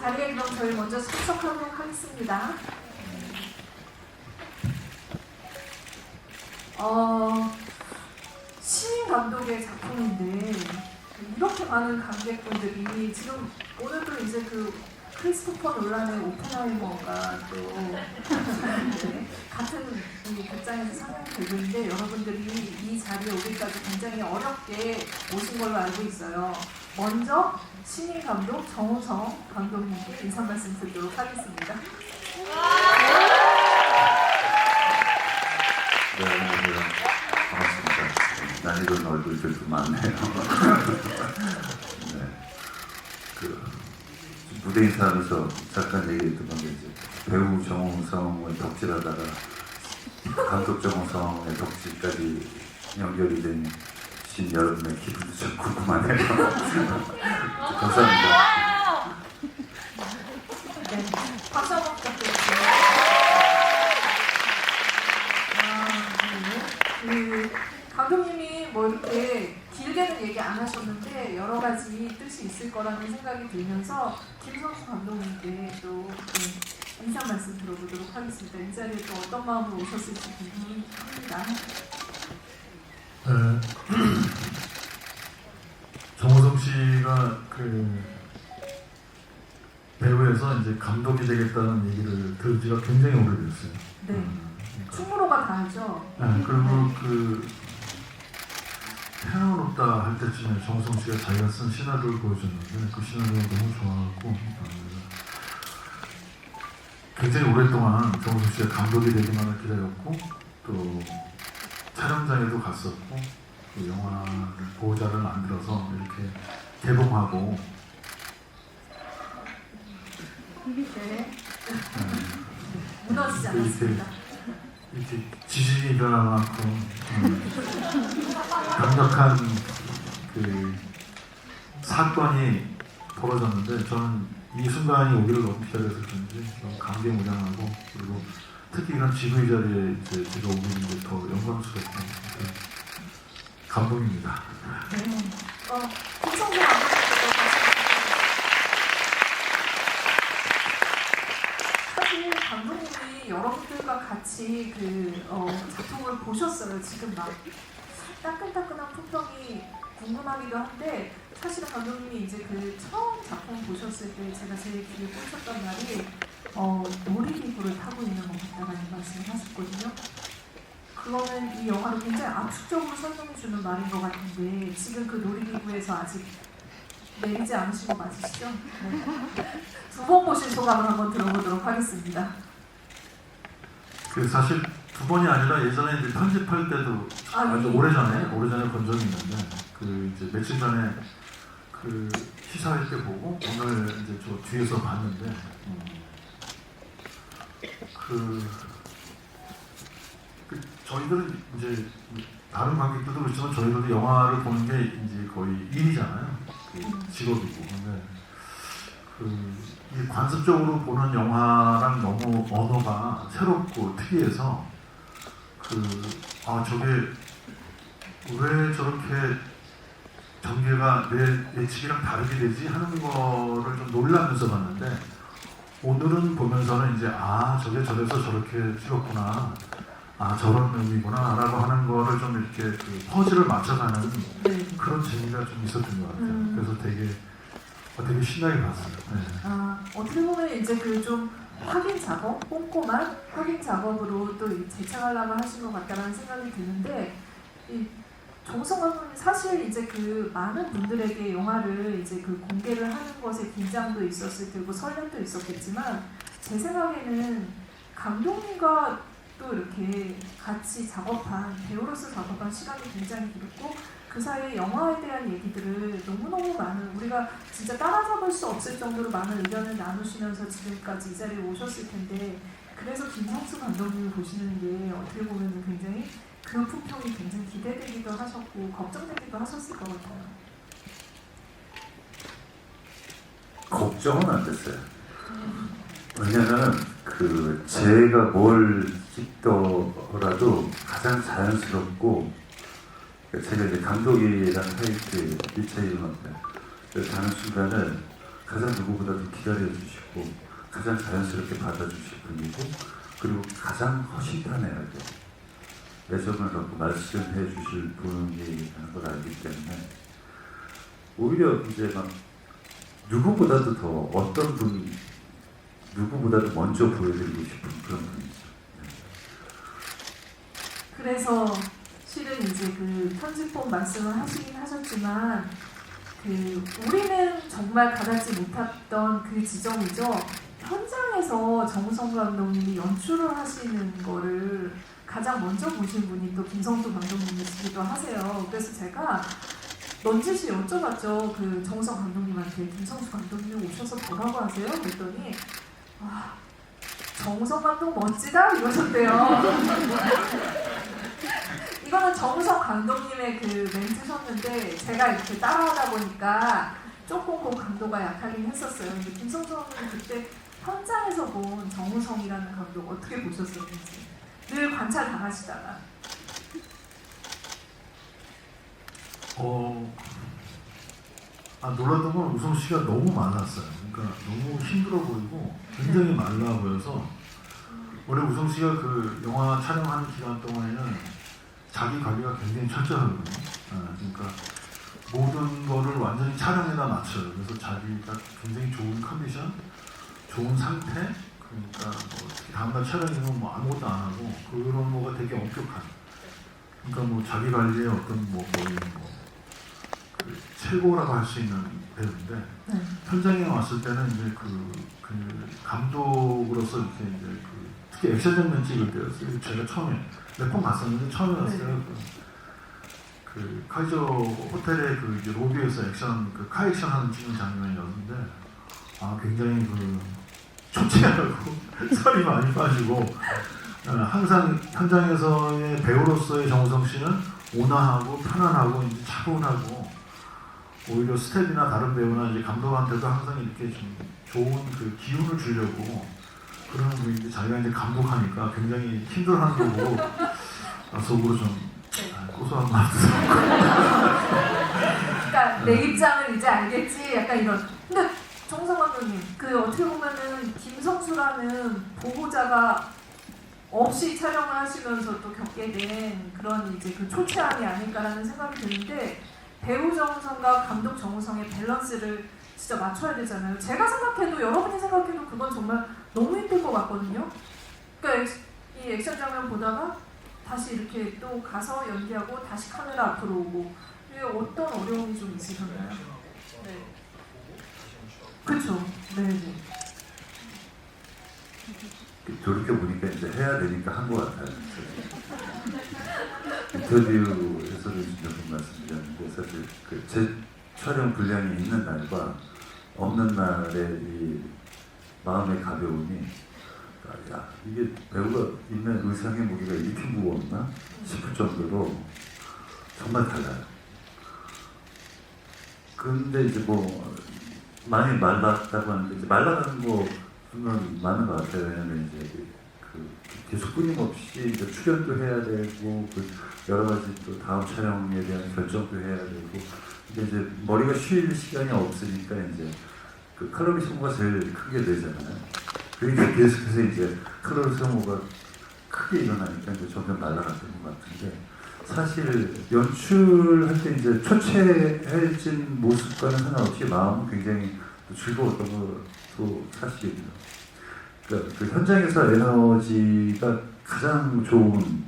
자리에 그럼 저희 먼저 참석하도록 하겠습니다. 신인 감독의 작품인데 이렇게 많은 관객분들이 지금 오늘도 이제 그 크리스토퍼 놀란의 오펜하이머가 또 네, 같은 이 극장에서 상영되고 있는데 여러분들이 이 자리에 오기까지 굉장히 어렵게 오신 걸로 알고 있어요. 먼저 신인 감독 정우성 감독님께 인사 말씀 드리도록 하겠습니다. 네, 안녕하세요. 반갑습니다. 낯익은 얼굴들 좀 많네요. 네, 무대 인사하면서 잠깐 얘기했던 건데 이제 배우 정우성을 덕질하다가 감독 정우성의 덕질까지 연결이 된 신 여러분의 기분도 좀 궁금하네요. 감사합니다. 네, 박수 한번 부탁드립니다. 네. 감독님이 뭐 이렇게 길게는 얘기 안 하셨는데 여러 가지 뜻이 있을 거라는 생각이 들면서 김성수 감독님께 또 인사 말씀 들어보도록 하겠습니다. 이 자리에 또 어떤 마음으로 오셨을지 궁금합니다. 정우성 씨가 그 배우에서 이제 감독이 되겠다는 얘기를 들은 지가 굉장히 오래됐어요. 네. 충무로가 다르죠. 네, 그리고 그 태양은 없다 할 때쯤에 정우성 씨가 자기가 쓴 시나리오를 보여줬는데 그 시나리오가 너무 좋아하고 굉장히 오랫동안 정우성 씨가 감독이 되기만을 기다렸고 또 촬영장에도 갔었고 그 영화를 보호자를 만들어서 이렇게 개봉하고 네. 무너지지 않았습니다. 이렇게 지진이 일어날 만큼 강력한 그 사건이 벌어졌는데 저는 이 순간이 오기를 너무 기다려서 그런지 너무 감개무량하고 그리고 특히 이런 지휘 자리에 이제 제가 오고 있는 게 더 영광스럽고 감동입니다. 네. 김성수 감독님께서 사실 감독님이 여러분들과 같이 그 작품을 보셨어요. 지금 막 따끈따끈한 품평이 궁금하기도 한데 사실은 감독님이 이제 그 처음 작품 보셨을 때 제가 제일 귀에 꽂혔던 날이 놀이기구를 타고 있는 것 같다라는 말씀을 하셨거든요. 그거는 이 영화를 굉장히 압축적으로 설명해주는 말인 것 같은데 지금 그 놀이기구에서 아직 내리지 않으신 거 맞으시죠? 네. 두 번 보신 소감을 한번 들어보도록 하겠습니다. 그 사실 두 번이 아니라 예전에 이제 편집할 때도 아주 오래전에 본 적이 있는데 그 이제 며칠 전에 그 시사회 때 보고 오늘 이제 저 뒤에서 봤는데 저희들은 이제 다른 관객들도 그렇지만 저희들도 영화를 보는 게 이제 거의 일이잖아요. 그 직업이고. 근데 이 관습적으로 보는 영화랑 너무 언어가 새롭고 특이해서 저게 왜 저렇게 전개가 내 예측이랑 다르게 되지 하는 거를 좀 놀라면서 봤는데 오늘은 보면서는 이제 저게 저래서 저렇게 찍었구나. 저런 의미구나 라고 하는 거를 좀 이렇게 그 퍼즐을 맞춰가는 그런 재미가 좀 있었던 것 같아요. 그래서 되게 신나게 봤어요. 네. 어떻게 보면 이제 그 좀 확인 작업, 꼼꼼한 확인 작업으로 또 재창하려고 하신 것 같다는 생각이 드는데 이 정우성 감독님 사실 이제 그 많은 분들에게 영화를 이제 그 공개를 하는 것에 긴장도 있었을 테고 설렘도 있었겠지만 제 생각에는 감독님과 또 이렇게 같이 배우로서 작업한 시간이 굉장히 길었고 그 사이에 영화에 대한 얘기들을 너무너무 많은 우리가 진짜 따라잡을 수 없을 정도로 많은 의견을 나누시면서 지금까지 이 자리에 오셨을 텐데 그래서 김성수 감독님을 보시는 게 어떻게 보면 굉장히 그 품평이 굉장히 기대되기도 하셨고 걱정되기도 하셨을 것 같아요. 걱정은 안 됐어요. 왜냐면 제가 뭘 찍더라도 가장 자연스럽고 제가 이제 감독이랑 타이틀 1차 이름한테 가는 순간은 가장 누구보다도 기다려주시고 가장 자연스럽게 받아주실 분이고 그리고 가장 허심탄회하게 애정을 갖고 말씀해 주실 분이라는 걸 알기 때문에 오히려 이제 막 누구보다도 더 어떤 분 누구보다도 먼저 보여드리고 싶은 그런 분이죠. 그래서 실은 이제 그 편집본 말씀을 하시긴 하셨지만 그 우리는 정말 가닿지 못했던 그 지점이죠. 현장에서 정우성 감독님이 연출을 하시는 거를 가장 먼저 보신 분이 또 김성수 감독님이시기도 하세요. 그래서 제가 넌지시 여쭤봤죠. 그 정우성 감독님한테 김성수 감독님 오셔서 뭐라고 하세요? 그랬더니 아, 정우성 감독 멋지다 이러셨대요. 이거는 정우성 감독님의 그 멘트셨는데 제가 이렇게 따라하다 보니까 조금 그 강도가 약하긴 했었어요. 근데 김성수 감독님 그때 현장에서 본 정우성이라는 감독 어떻게 보셨었는지 늘 관찰 당하시다가 놀랐던 건 우성 씨가 너무 많았어요. 그러니까 너무 힘들어 보이고 굉장히 말라 보여서 원래 우성 씨가 그 영화 촬영하는 기간 동안에는 자기 관리가 굉장히 철저하거든요. 그러니까 모든 거를 완전히 촬영에다 맞춰요. 그래서 자기가 굉장히 좋은 컨디션, 좋은 상태, 그러니까 뭐 다음날 촬영이면 뭐 아무것도 안 하고 그런 거가 되게 엄격한. 그러니까 뭐 자기 관리의 어떤 뭐 거의 뭐 그 최고라고 할 수 있는 배우인데 현장에 왔을 때는 이제 그 감독으로서 이렇게 이제 특히 액션 장면 찍을 때였어요. 제가 처음에 몇 번 봤었는데 처음에 왔어요. 그 카이저 호텔의 그 이제 로비에서 액션 그 카 액션 하는 찍는 장면이었는데 굉장히 그 초췌하고 살이 많이 빠지고 항상 현장에서의 배우로서의 정우성 씨는 온화하고 편안하고 이제 차분하고 오히려 스텝이나 다른 배우나 이제 감독한테도 항상 이렇게 좀 좋은 그 기운을 주려고 그러는 분인데 자기가 이제 감독하니까 굉장히 힘들어하는 거 보고 속으로 좀 고소한 마음도 들고. 그러니까 내 입장을 이제 알겠지 약간 이런. 근데 정우성 감독님 그 어떻게 보면은 김성수라는 보호자가 없이 촬영을 하시면서 또 겪게 된 그런 이제 그 초췌함이 아닐까라는 생각이 드는데 배우 정우성과 감독 정우성의 밸런스를 진짜 맞춰야 되잖아요. 제가 생각해도 여러분이 생각해도 그건 정말 너무 힘들 것 같거든요. 그러니까 이 액션 장면 보다가 다시 이렇게 또 가서 연기하고 다시 카메라 앞으로 오고 이게 어떤 어려움이 좀 있으셨나요? 네. 그렇죠. 네. 돌이켜보니까 이제 해야 되니까 한 것 같아요. 인터뷰에서도 몇 번 말씀드렸는데 사실 제 촬영 분량이 있는 날과 없는 날의 이 마음의 가벼움이 야 이게 배우가 입는 의상의 무게가 이렇게 무거웠나 싶을 정도로 정말 달라요. 근데 이제 뭐 많이 말랐다고 하는데 이제 말라가는 거는 많은 것 같아요. 왜냐면 이제 계속 끊임없이 이제 출연도 해야 되고 여러 가지 또 다음 촬영에 대한 결정도 해야 되고 근데 이제 머리가 쉴 시간이 없으니까 이제 그 칼로리 소모가 제일 크게 되잖아요. 그러니까 계속해서 이제 칼로리 소모가 크게 일어나니까 이제 점점 날아갔던 것 같은데 사실 연출할 때 이제 초췌해진 모습과는 상관없이 마음은 굉장히 즐거웠던 것도 사실입니다. 그러니까 그 현장에서 에너지가 가장 좋은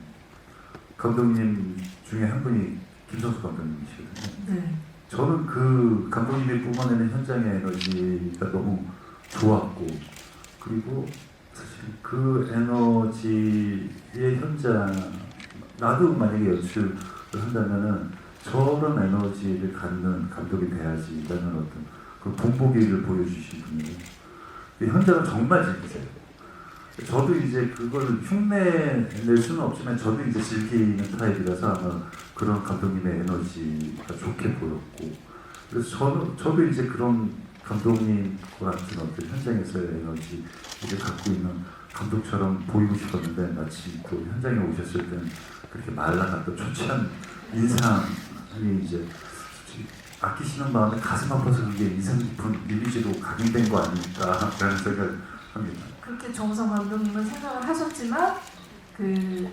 감독님 중에 한 분이 김성수 감독님이시거든요. 네. 저는 그 감독님이 뿜어내는 현장의 에너지가 너무 좋았고 그리고 사실 그 에너지의 현장 나도 만약에 연출을 한다면은 저런 에너지를 갖는 감독이 돼야지라는 어떤 그 본보기를 보여주신 분이에요. 현장은 정말 즐기세요. 저도 이제 그걸 흉내낼 수는 없지만 저도 이제 즐기는 타입이라서 아마 그런 감독님의 에너지가 좋게 보였고 그래서 저도 이제 그런 감독님과 같은 어떤 현장에서의 에너지를 갖고 있는 감독처럼 보이고 싶었는데 마치 또 현장에 오셨을 때는 그렇게 말라갔던 초췌한 인상이 이제 아끼시는 마음에 가슴 아파서 그게 인상 깊은 이미지로 각인된 거 아닙니까라는 생각을 합니다. 그렇게 정우성 감독님은 생각을 하셨지만 그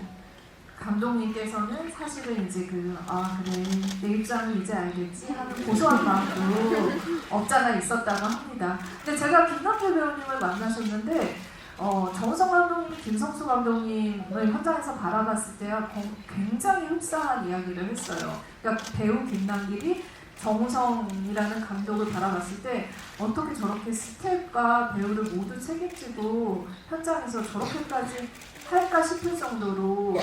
감독님께서는 사실은 이제 그래 내 입장을 이제 알겠지 하는 고소한 마음도 없잖아 있었다고 합니다. 근데 제가 김남길 배우님을 만나셨는데 정우성 감독님이 김성수 감독님을 현장에서 바라봤을 때야 굉장히 흡사한 이야기를 했어요. 그러니까 배우 김남길이 정우성이라는 감독을 바라봤을 때 어떻게 저렇게 스텝과 배우를 모두 책임지고 현장에서 저렇게까지 할까 싶을 정도로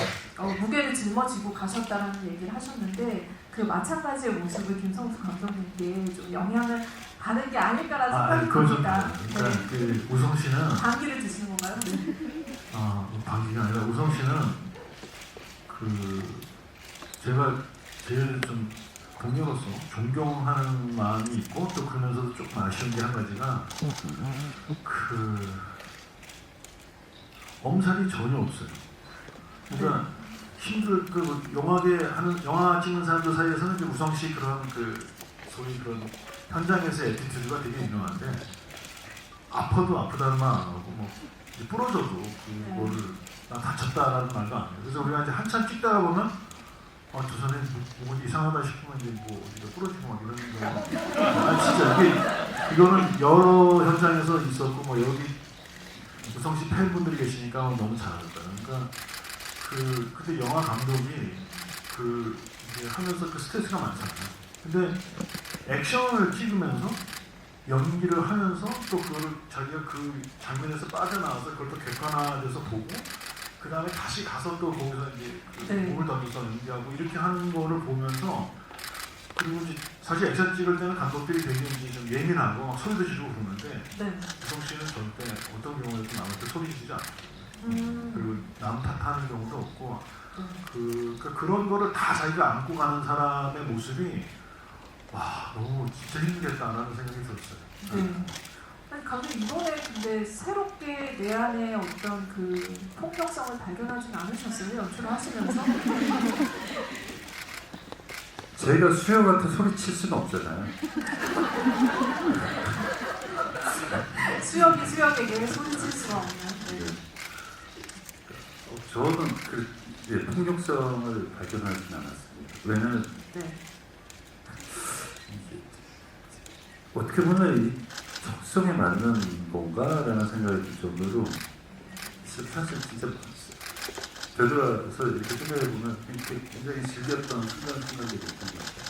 무게를 짊어지고 가셨다라는 얘기를 하셨는데 그 마찬가지의 모습을 김성수 감독님께 좀 영향을 받은 게 아닐까라는 생각이 듭니다. 그러니까 그 우성 씨는 방귀를 드시는 건가요? 네. 방귀가 아니라 우성 씨는 제가 제일 좀 동료로서 존경하는 마음이 있고 또 그러면서도 조금 아쉬운 게 한 가지가 엄살이 전혀 없어요. 그러니까 영화 찍는 사람들 사이에서는 이제 우성 씨 그런 소위 그런 현장에서의 애티튜드가 되게 유명한데 아파도 아프다는 말 안 하고 뭐 이제 부러져도 그거를 나 다쳤다라는 말도 안 해요. 그래서 우리가 이제 한참 찍다가 보면 저 사람이 뭔가 이상하다 싶으면 이제 뭐 어디가 부러지고 막 이러는 거. 진짜 이거는 여러 현장에서 있었고 뭐 여기 우성 씨 팬분들이 계시니까 너무 잘 알았다. 그러니까 근데 영화 감독이 이제 하면서 스트레스가 많잖아요. 근데 액션을 찍으면서 연기를 하면서 또 그걸 자기가 그 장면에서 빠져나와서 그걸 또 객관화돼서 보고 그 다음에 다시 가서 또 거기서 이제 몸을 던져서 연기하고 이렇게 하는 거를 보면서 그리고 이제 사실 액션 찍을 때는 감독들이 되게 이제 좀 예민하고 막 소리도 지르고 그러는데 우성 씨는 절대 어떤 경우에도 남한테 소리 지르지 않아요. 그리고 남 탓하는 경우도 없고 그러니까 그런 거를 다 자기가 안고 가는 사람의 모습이 와 너무 진짜 힘들겠다라는 생각이 들었어요. 아니 감독님 이번에 근데 새롭게 내 안에 어떤 폭력성을 발견하지는 않으셨어요? 연출을 하시면서? 제가 수영한테 소리칠 수는 없잖아요. 수영에게 소리칠 수가 없는. 저는 폭력성을 발견하지는 않았습니다. 왜냐면 어떻게 보면 이 적성에 맞는 건가라는 생각이 들 정도로 사실 진짜 되돌아서 이렇게 생각해보면 굉장히 즐겼던 순간들이 있던 것 같아요.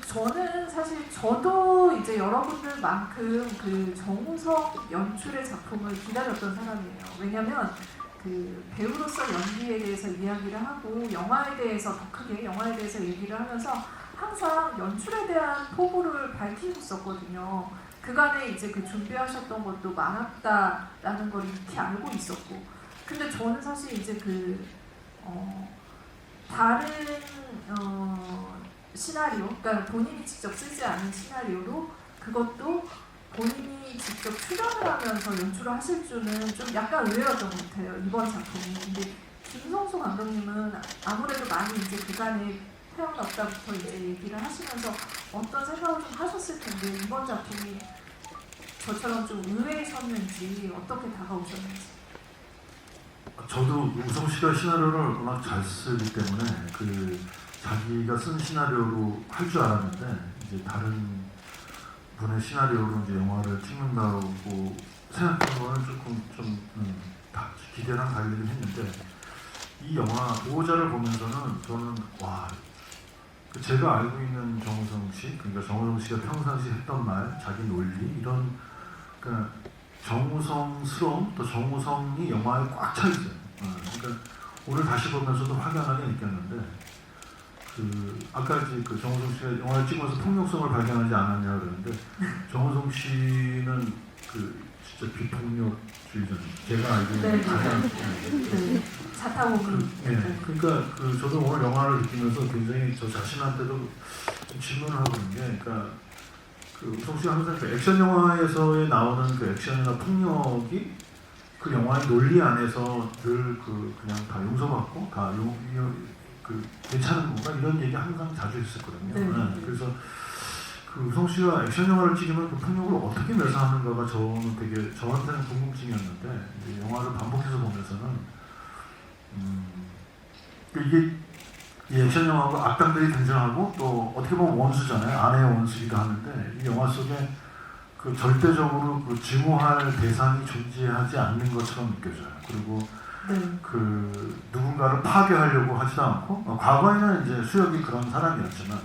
저는 사실 저도 이제 여러분들만큼 정우성 연출의 작품을 기다렸던 사람이에요. 왜냐면 배우로서 연기에 대해서 이야기를 하고 영화에 대해서 더 크게 영화에 대해서 얘기를 하면서 항상 연출에 대한 포부를 밝히고 있었거든요. 그간에 이제 준비하셨던 것도 많았다라는 걸 익히 알고 있었고, 근데 저는 사실 이제 다른 시나리오, 그러니까 본인이 직접 쓰지 않은 시나리오로 그것도 본인이 직접 출연을 하면서 연출을 하실 줄은 좀 약간 의외였던 것 같아요, 이번 작품이. 근데 김성수 감독님은 아무래도 많이 이제 그간에 태어났다부터 이제 얘기를 하시면서 어떤 생각을 좀 하셨을 텐데 이번 작품이 저처럼 좀 의외셨는지 어떻게 다가오셨는지. 저도 우성 씨가 시나리오를 워낙 잘 쓰기 때문에 자기가 쓴 시나리오로 할 줄 알았는데 이제 다른 분의 시나리오로 이제 영화를 찍는다고 생각한 거는 조금 기대랑 다르긴 했는데 이 영화 보호자를 보면서는 저는 제가 알고 있는 정우성 씨, 그러니까 정우성 씨가 평상시 했던 말, 자기 논리 이런 그러니까 정우성스러움 또 정우성이 영화에 꽉 차 있어요. 그러니까 오늘 다시 보면서도 확연하게 느꼈는데 아까 이제 정우성 씨가 영화를 찍으면서 폭력성을 발견하지 않았냐 그러는데 정우성 씨는 진짜 비폭력주의자죠. 제가 알고 있는 가장 자타공이. 그러니까 저도 오늘 영화를 느끼면서 굉장히 저 자신한테도 질문을 하고 있는 게, 그러니까 우성 씨가 항상 액션 영화에서의 나오는 액션이나 폭력이 영화의 논리 안에서 늘 그냥 다 용서받고 다 괜찮은 건가 이런 얘기 항상 자주 했었거든요. 네. 그래서 그 우성 씨가 액션 영화를 찍으면 그 폭력을 어떻게 묘사하는가가 저는 되게 저한테는 궁금증이었는데 이제 영화를 반복해서 보면서는 이게 이 액션 영화가 악당들이 등장하고 또 어떻게 보면 원수잖아요. 아내의 원수기도 하는데 이 영화 속에 그 절대적으로 그 증오할 대상이 존재하지 않는 것처럼 느껴져요. 그리고 네. 그 누군가를 파괴하려고 하지도 않고 과거에는 이제 수혁이 그런 사람이었지만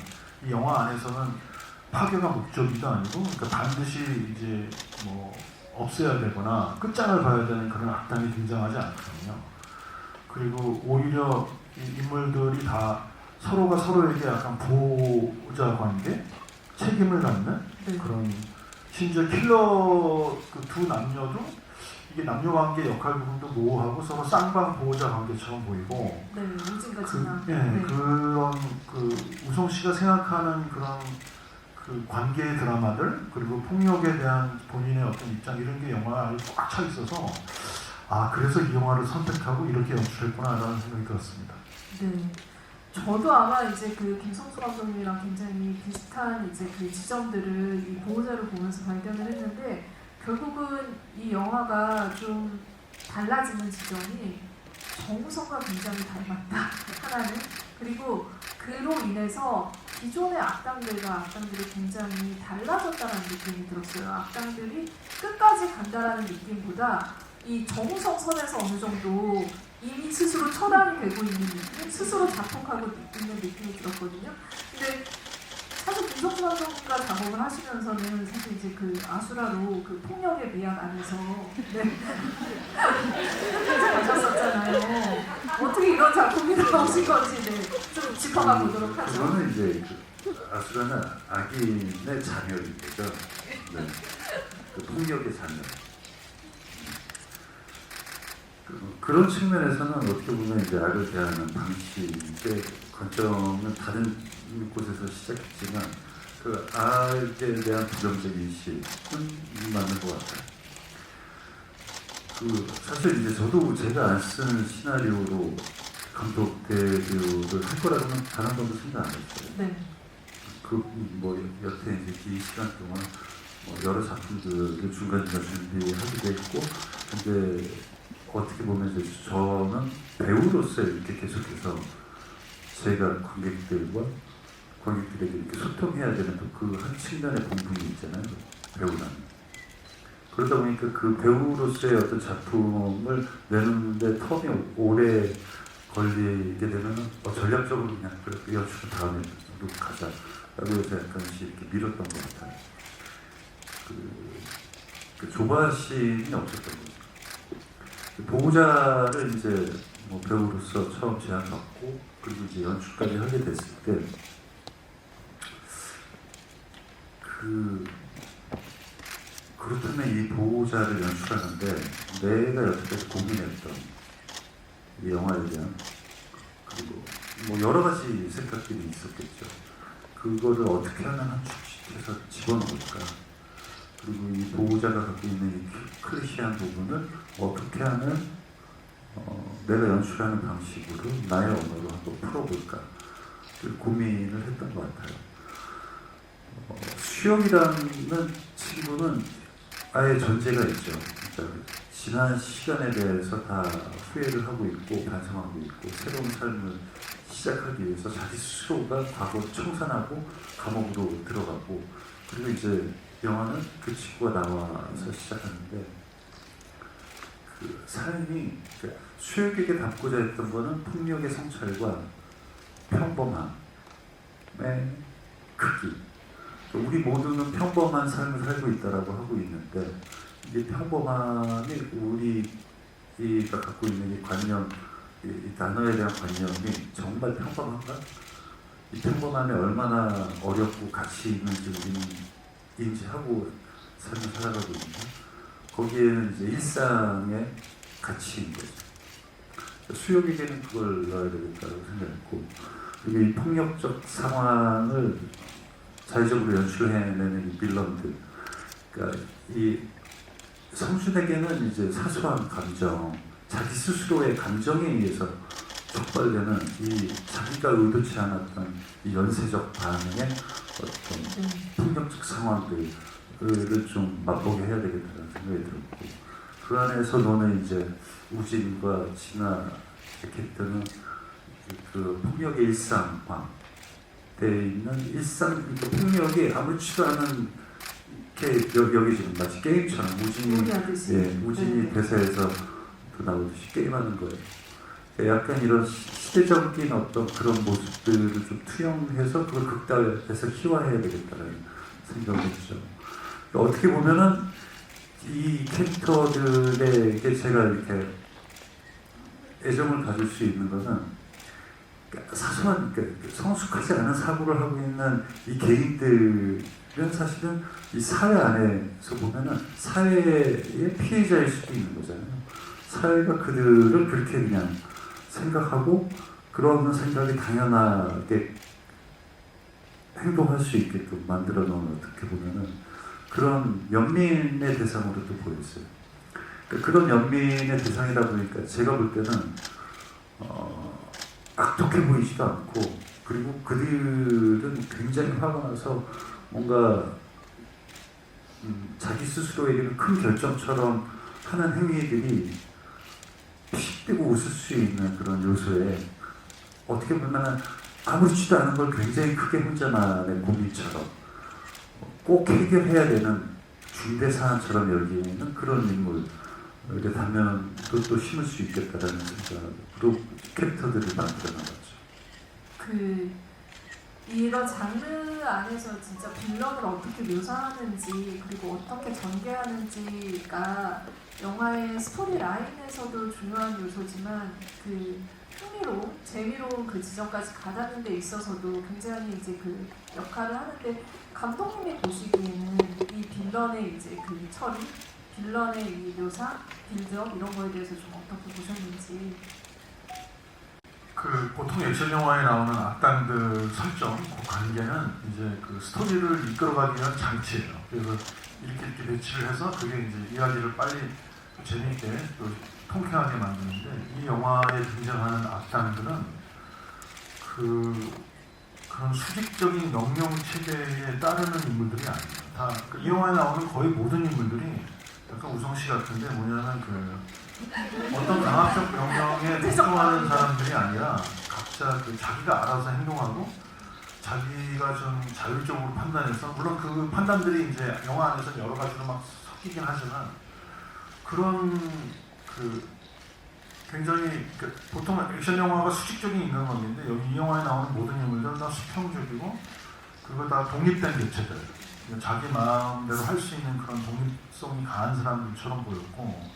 이 영화 안에서는 파괴가 목적이도 아니고 그러니까 반드시 이제 뭐 없애야 되거나 끝장을 봐야 되는 그런 악당이 등장하지 않거든요. 그리고 오히려 이 인물들이 다 서로가 서로에게 약간 보호자 관계, 책임을 갖는 네. 그런 심지어 킬러 그 두 남녀도 이게 남녀 관계 역할 부분도 모호하고 서로 쌍방 보호자 관계처럼 보이고 네. 우진과 그, 진아. 예, 네. 그런 그 우성 씨가 생각하는 그런 그 관계의 드라마들 그리고 폭력에 대한 본인의 어떤 입장 이런 게 영화에 꽉 차 있어서 아 그래서 이 영화를 선택하고 이렇게 연출했구나라는 생각이 들었습니다. 네. 저도 아마 이제 그 김성수 감독님이랑 굉장히 비슷한 이제 그 지점들을 이 보호자를 보면서 발견을 했는데 결국은 이 영화가 좀 달라지는 지점이 정우성과 굉장히 닮았다 하나는 그리고 그로 인해서 기존의 악당들이 굉장히 달라졌다는 느낌이 들었어요. 악당들이 끝까지 간다라는 느낌보다 이 정우성 선에서 어느 정도 이미 스스로 처단이 되고 있는 느낌, 스스로 자폭하고 있는 느낌이 들었거든요. 근데 사실 김성수 감독과 작업을 하시면서는 사실 이제 그 아수라로 그 폭력의 미학 안에서 네. 하셨었잖아요. 어떻게 이런 작품이 나오신 건지 네. 좀 짚어가 보도록 하죠. 그거는 이제 그 아수라는 악인의 자녀인 거죠. 네. 그 폭력의 자녀. 그런 측면에서는 어떻게 보면 이제 악을 대하는 방식의 관점은 다른 곳에서 시작했지만 그 악에 대한 부정적 인식은 맞는 것 같아요. 그 사실 이제 저도 제가 안 쓴 시나리오로 감독 데뷔를 할 거라고는 단 한 번도 생각 안 했어요. 네. 그 뭐 여태 이제 이 시간 동안 뭐 여러 작품들을 중간중간 준비하기도 했고 근데 어떻게 보면 이제 저는 배우로서 이렇게 계속해서 제가 관객들에게 이렇게 소통해야 되는 그 한 측면의 본분이 있잖아요. 배우라는. 그러다 보니까 그 배우로서의 어떤 작품을 내는데 텀이 오래 걸리게 되면 전략적으로 그냥 그래 연출은 다음에 놓고 가자라고 해서 약간씩 이렇게 밀었던 것 같아요. 그 조바심이 없었던 거죠. 보호자를 이제 뭐 배우로서 처음 제안받고 그리고 이제 연출까지 하게 됐을 때 그렇다면 이 보호자를 연출하는데 내가 여태까지 고민했던 이 영화에 대한 그리고 뭐 여러 가지 생각들이 있었겠죠. 그거를 어떻게 하면 한 축씩해서 집어넣을까? 그리고 이 보호자가 갖고 있는 이 클리시한 부분을 어떻게 하면 내가 연출하는 방식으로 나의 언어로 한번 풀어볼까 고민을 했던 것 같아요. 수영이라는 친구는 아예 전제가 있죠. 그러니까 지난 시간에 대해서 다 후회를 하고 있고 반성하고 있고 새로운 삶을 시작하기 위해서 자기 스스로가 과거를 청산하고 감옥으로 들어가고 그리고 이제 영화는 그 친구가 나와서 시작하는데 그 삶이 수혁에게 담고자 했던 거는 폭력의 성찰과 평범함의 크기. 우리 모두는 평범한 삶을 살고 있다라고 하고 있는데 이게 평범함이 우리가 갖고 있는 이 관념, 이 단어에 대한 관념이 정말 평범한가? 이 평범함이 얼마나 어렵고 가치 있는지 우리는 인지하고 삶을 살아가고 있는데 거기에는 이제 일상의 가치인 거죠. 수혁에게는 그걸 넣어야 되겠다고 생각했고 그리고 이 폭력적 상황을 자의적으로 연출해내는 이 빌런들 그러니까 이 성준에게는 이제 사소한 감정 자기 스스로의 감정에 의해서 촉발되는 이 자기가 의도치 않았던 이 연쇄적 반응의 어떤 폭력적 상황들을 좀 맛보게 해야 되겠다는 생각이 들었고, 그 안에서 너는 이제 우진과 진아 캐릭터는 그 폭력의 일상화 돼 있는 일상, 그러니까 폭력이 아무렇지도 않은 이렇게 여기 지금 마치 게임처럼 우진이 네. 대사에서 또 나오듯이 게임하는 거예요. 약간 이런 시대적인 어떤 그런 모습들을 좀 투영해서 그걸 극단에서 희화해야 되겠다는 생각을 했죠. 어떻게 보면은 이 캐릭터들에게 제가 이렇게 애정을 가질 수 있는 것은 사소한, 그러니까 성숙하지 않은 사고를 하고 있는 이 개인들은 사실은 이 사회 안에서 보면은 사회의 피해자일 수도 있는 거잖아요. 사회가 그들을 그렇게 그냥 생각하고 그런 생각이 당연하게 행동할 수 있게끔 만들어 놓은, 어떻게 보면은 그런 연민의 대상으로도 보였어요. 그러니까 그런 연민의 대상이다 보니까 제가 볼 때는 악독해 보이지도 않고, 그리고 그들은 굉장히 화가 나서 뭔가 자기 스스로에게는 큰 결정처럼 하는 행위들이 픽 뜨고 웃을 수 있는 그런 요소에, 어떻게 보면 아무렇지도 않은 걸 굉장히 크게 혼자만의 고민처럼 꼭 해결해야 되는 중대 사안처럼 여기는 그런 인물의 단면도 또 심을 수 있겠다라는 생각으로 캐릭터들을 만들어 나갔죠. 이런 장르 안에서 진짜 빌런을 어떻게 묘사하는지, 그리고 어떻게 전개하는지가 영화의 스토리 라인에서도 중요한 요소지만, 흥미로운, 재미로운 그 지점까지 가다는 데 있어서도 굉장히 이제 그 역할을 하는데, 감독님이 보시기에는 이 빌런의 이제 그 처리, 빌런의 이 묘사, 빌드업 이런 거에 대해서 좀 어떻게 보셨는지. 보통 액션 영화에 나오는 악당들 설정, 그 관계는 이제 그 스토리를 이끌어가기 위한 장치예요. 그래서 이렇게 배치를 해서 그게 이제 이야기를 빨리 재미있게 또 통쾌하게 만드는데, 이 영화에 등장하는 악당들은 그런 수직적인 명령 체계에 따르는 인물들이 아니에요. 이 영화에 나오는 거의 모든 인물들이 약간 우성 씨 같은데, 뭐냐면 어떤 강압적 명령에 복종하는 사람들이 아니라 각자 자기가 알아서 행동하고 자기가 좀 자율적으로 판단해서, 물론 그 판단들이 이제 영화 안에서 여러 가지로 막 섞이긴 하지만, 그런 굉장히 보통 액션 영화가 수직적인 인간관계인데, 여기 이 영화에 나오는 모든 인물들은 다 수평적이고, 그리고 다 독립된 개체들, 자기 마음대로 할 수 있는 그런 독립성이 강한 사람들처럼 보였고,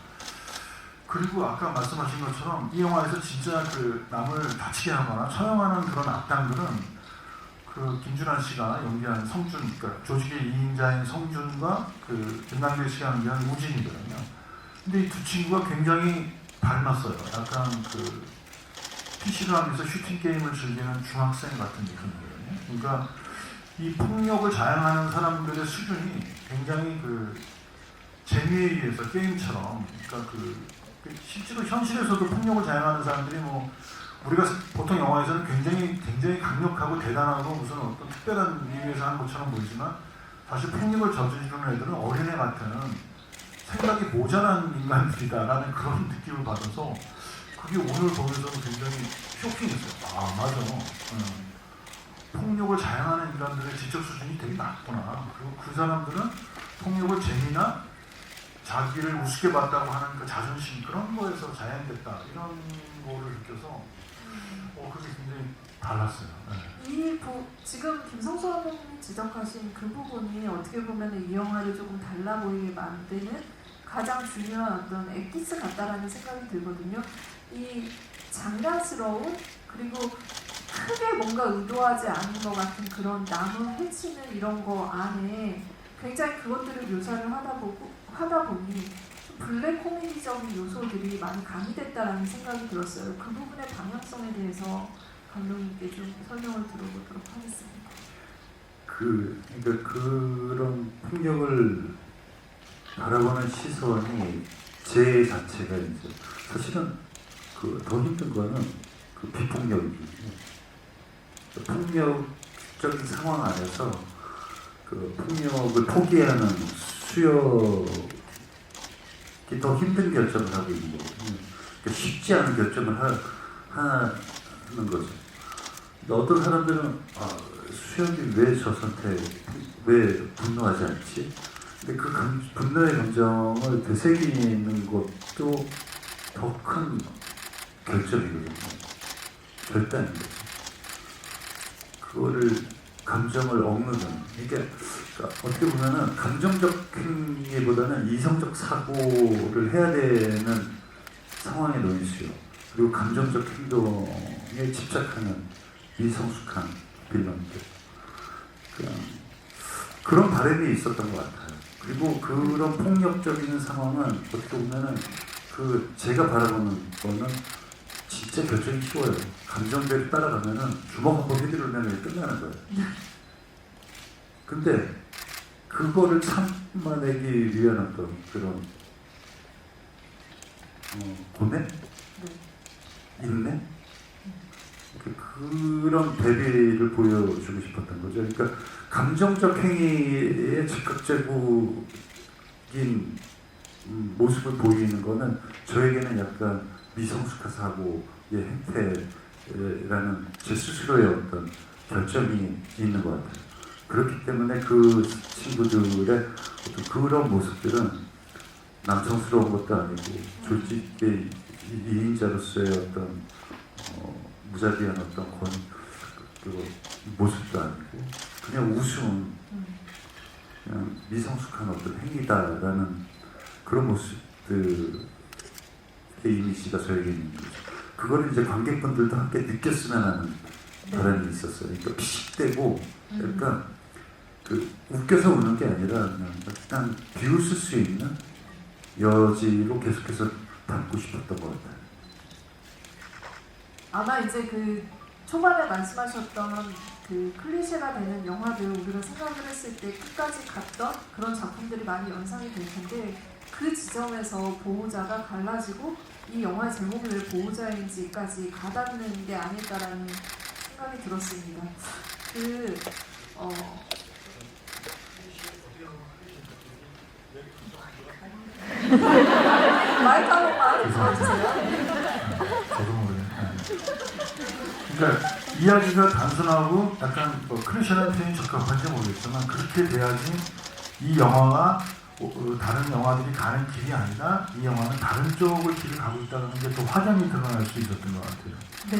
그리고 아까 말씀하신 것처럼 이 영화에서 진짜 남을 다치게 하거나 처형하는 그런 악당들은 김준환 씨가 연기한 성준, 그러니까 조직의 2인자인 성준과 김남길 씨가 연기한 우진이거든요. 근데 이 두 친구가 굉장히 닮았어요. 약간 PC를 하면서 슈팅 게임을 즐기는 중학생 같은 느낌이거든요. 그러니까 이 폭력을 자행하는 사람들의 수준이 굉장히 재미에 의해서 게임처럼, 그러니까 실제로 현실에서도 폭력을 자행하는 사람들이 우리가 보통 영화에서는 굉장히 강력하고 대단하고 무슨 어떤 특별한 의미에서 하는 것처럼 보이지만, 사실 폭력을 저지르는 애들은 어린애 같은 생각이 모자란 인간들이다라는 그런 느낌을 받아서, 그게 오늘 보면서는 굉장히 쇼킹했어요. 아, 맞아. 폭력을 자행하는 인간들의 지적 수준이 되게 낮구나. 그리고 그 사람들은 폭력을 재미나 자기를 우습게 봤다고 하는 그 자존심, 그런 거에서 자행됐다, 이런 거를 느껴서 그게 굉장히 달랐어요. 네. 지금 김성수 감독님이 지적하신 그 부분이 어떻게 보면 이 영화를 조금 달라 보이게 만드는 가장 중요한 어떤 액기스 같다라는 생각이 들거든요. 이 장난스러운, 그리고 크게 뭔가 의도하지 않은 것 같은 그런 남을 해치는 이런 거 안에 굉장히 그것들을 묘사를 하다 보니 블랙 코미디적인 요소들이 많이 가미됐다라는 생각이 들었어요. 그 부분의 방향성에 대해서 감독님께 좀 설명을 들어보도록 하겠습니다. 그러니까 그런 폭력을 바라보는 시선이 제 자체가 이제 사실은 더 힘든 거는 그 비폭력이거든요. 폭력적인 상황 안에서 그 폭력을 포기하는 수역이 더 힘든 결정을 하고 있는 거거든요. 그러니까 쉽지 않은 결정을 하는 거죠. 근데 어떤 사람들은 수역이 왜 저 선택, 왜 분노하지 않지? 근데 그 분노의 감정을 되새기는 것도 더 큰 결정이거든요. 결단인 거죠. 그거를 감정을 억누르는 이게 그러니까 어떻게 보면은 감정적 행위보다는 이성적 사고를 해야 되는 상황에 놓인 수요. 그리고 감정적 행동에 집착하는 미성숙한 빌런들 그런 바람이 있었던 것 같아요. 그리고 그런 폭력적인 상황은 어떻게 보면은 그 제가 바라보는 거는 진짜 결정이 쉬워요. 감정대로 따라가면은 주먹 한번 휘두르면 끝나는 거예요. 근데 그거를 참아내기 위한 어떤 그런 고뇌? 인내? 그런 대비를 보여주고 싶었던 거죠. 그러니까 감정적 행위에 즉각적인 모습을 보이는 거는 저에게는 약간 미성숙한 사고의 행태라는 제 스스로의 어떤 결점이 있는 것 같아요. 그렇기 때문에 그 친구들의 어떤 그런 모습들은 남성스러운 것도 아니고 조직의 이인자로서의 어떤 무자비한 어떤 그 모습도 아니고 그냥 우스운 그냥 미성숙한 어떤 행위다라는 그런 모습들의 이미지가 저에게 있는 거죠. 그거를 이제 관객분들도 함께 느꼈으면 하는 바람이 있었어요. 그러니까 피식대고 약간 그 웃겨서 우는 게 아니라 그냥 약간 비웃을 수 있는 여지로 계속해서 담고 싶었던 것 같아요. 아마 이제 그 초반에 말씀하셨던 그 클리셰가 되는 영화들 우리가 생각을 했을 때 끝까지 갔던 그런 작품들이 많이 연상이 될 텐데 그 지점에서 보호자가 갈라지고 이 영화의 제목이 왜 보호자인지까지 가닿는 게 아닐까라는 생각이 들었습니다. 마이크 한 번만 들어주세요. 저도 모르겠네. 그러니까 이야기가 단순하고 약간 클리셰라는 표현이 적합한지 모르겠지만 그렇게 돼야지 이 영화가 다른 영화들이 가는 길이 아니라 이 영화는 다른 쪽을 길을 가고 있다는 게 또 확연히 드러날 수 있었던 것 같아요. 네.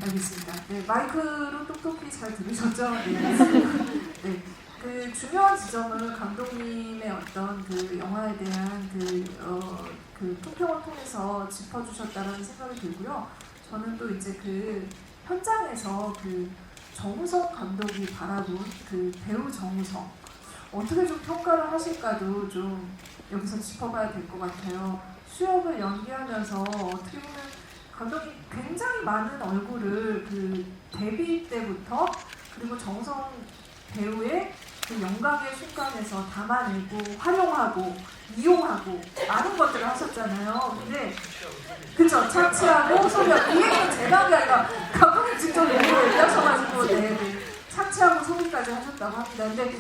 알겠습니다. 네, 마이크로 똑똑히 잘 들으셨죠? 네. 네. 그 중요한 지점을 감독님의 어떤 그 영화에 대한 그 통평을 통해서 짚어주셨다는 생각이 들고요. 저는 또 이제 그 현장에서 그 정우성 감독이 바라본 그 배우 정우성 어떻게 좀 평가를 하실까도 좀 여기서 짚어봐야 될 것 같아요. 수역을 연기하면서 어떻게 보면 감독이 굉장히 많은 얼굴을 그 데뷔 때부터 그리고 정우성 배우의 그 영광의 순간에서 담아내고 활용하고 이용하고 많은 것들을 하셨잖아요. 근데 그쵸, 착취하고 소비하고 이 얘기는 제가 한 게 아니라 감독님 직접 얘기하셔가지고 네, 착취하고 소비까지 하셨다고 합니다. 근데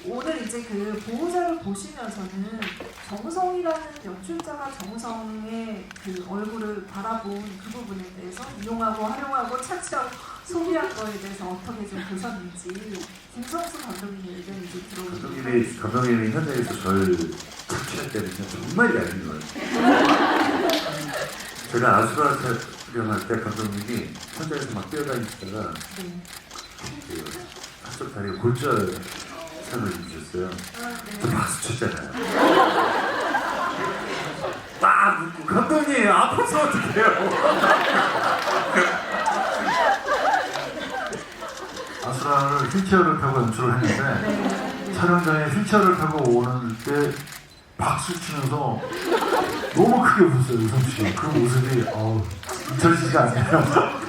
오늘 이제 그 보호자를 보시면서는 정우성이라는 연출자가 정우성의 그 얼굴을 바라본 그 부분에 대해서 이용하고 활용하고 착취하고 소비한 거에 대해서 어떻게 좀 보셨는지 김성수 감독님의 의견을 좀 들어보겠습니다. 감독님이 현장에서 저를 착취할 때는 정말 얄미운 거예요. 제가 아수라 촬영할 때 감독님이 현장에서 막 뛰어다니시다가 그 한쪽 다리에 골절 상을 주셨어요. 저 박수 쳤잖아요. 막 웃고 감독님 아파서 어떡해요. 아수라를 휠체어를 타고 연출을 했는데 촬영장에 휠체어를 타고 오는 때 박수 치면서 너무 크게 웃었어요. 우성 씨. 그 모습이 잊혀지지가 않네요.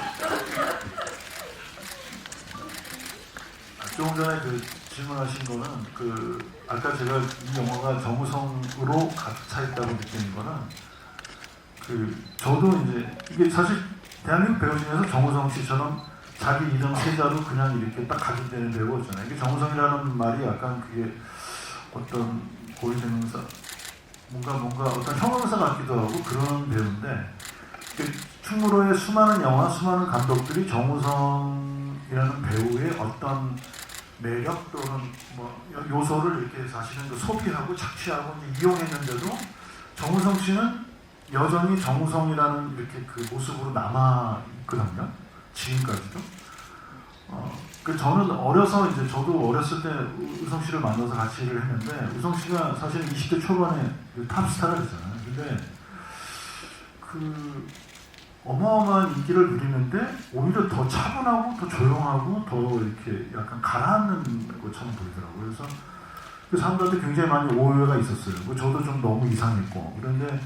조금 전에 질문하신 거는 아까 제가 이 영화가 정우성으로 가득 차 있다고 느끼는 거는 저도 이제 이게 사실 대한민국 배우 중에서 정우성 씨처럼 자기 이름 세자로 그냥 이렇게 딱 각인되는 배우가 없잖아요. 이게 정우성이라는 말이 약간 그게 어떤 고유대명사, 뭔가 어떤 형용사 같기도 하고 그런 배우인데, 충무로의 수많은 영화, 수많은 감독들이 정우성이라는 배우의 어떤 매력 또는 뭐 요소를 이렇게 사실은 그 소비하고 착취하고 이용했는데도 정우성 씨는 여전히 정우성이라는 이렇게 그 모습으로 남아 있거든요. 지금까지도. 저는 어려서 이제 저도 어렸을 때 우성 씨를 만나서 같이 일을 했는데, 우성 씨가 사실 20대 초반에 탑스타가 됐잖아요. 근데 그 어마어마한 인기를 누리는데 오히려 더 차분하고 더 조용하고 더 이렇게 약간 가라앉는 것처럼 보이더라고요. 그래서 그 사람들한테 굉장히 많이 오해가 있었어요. 저도 좀 너무 이상했고. 그런데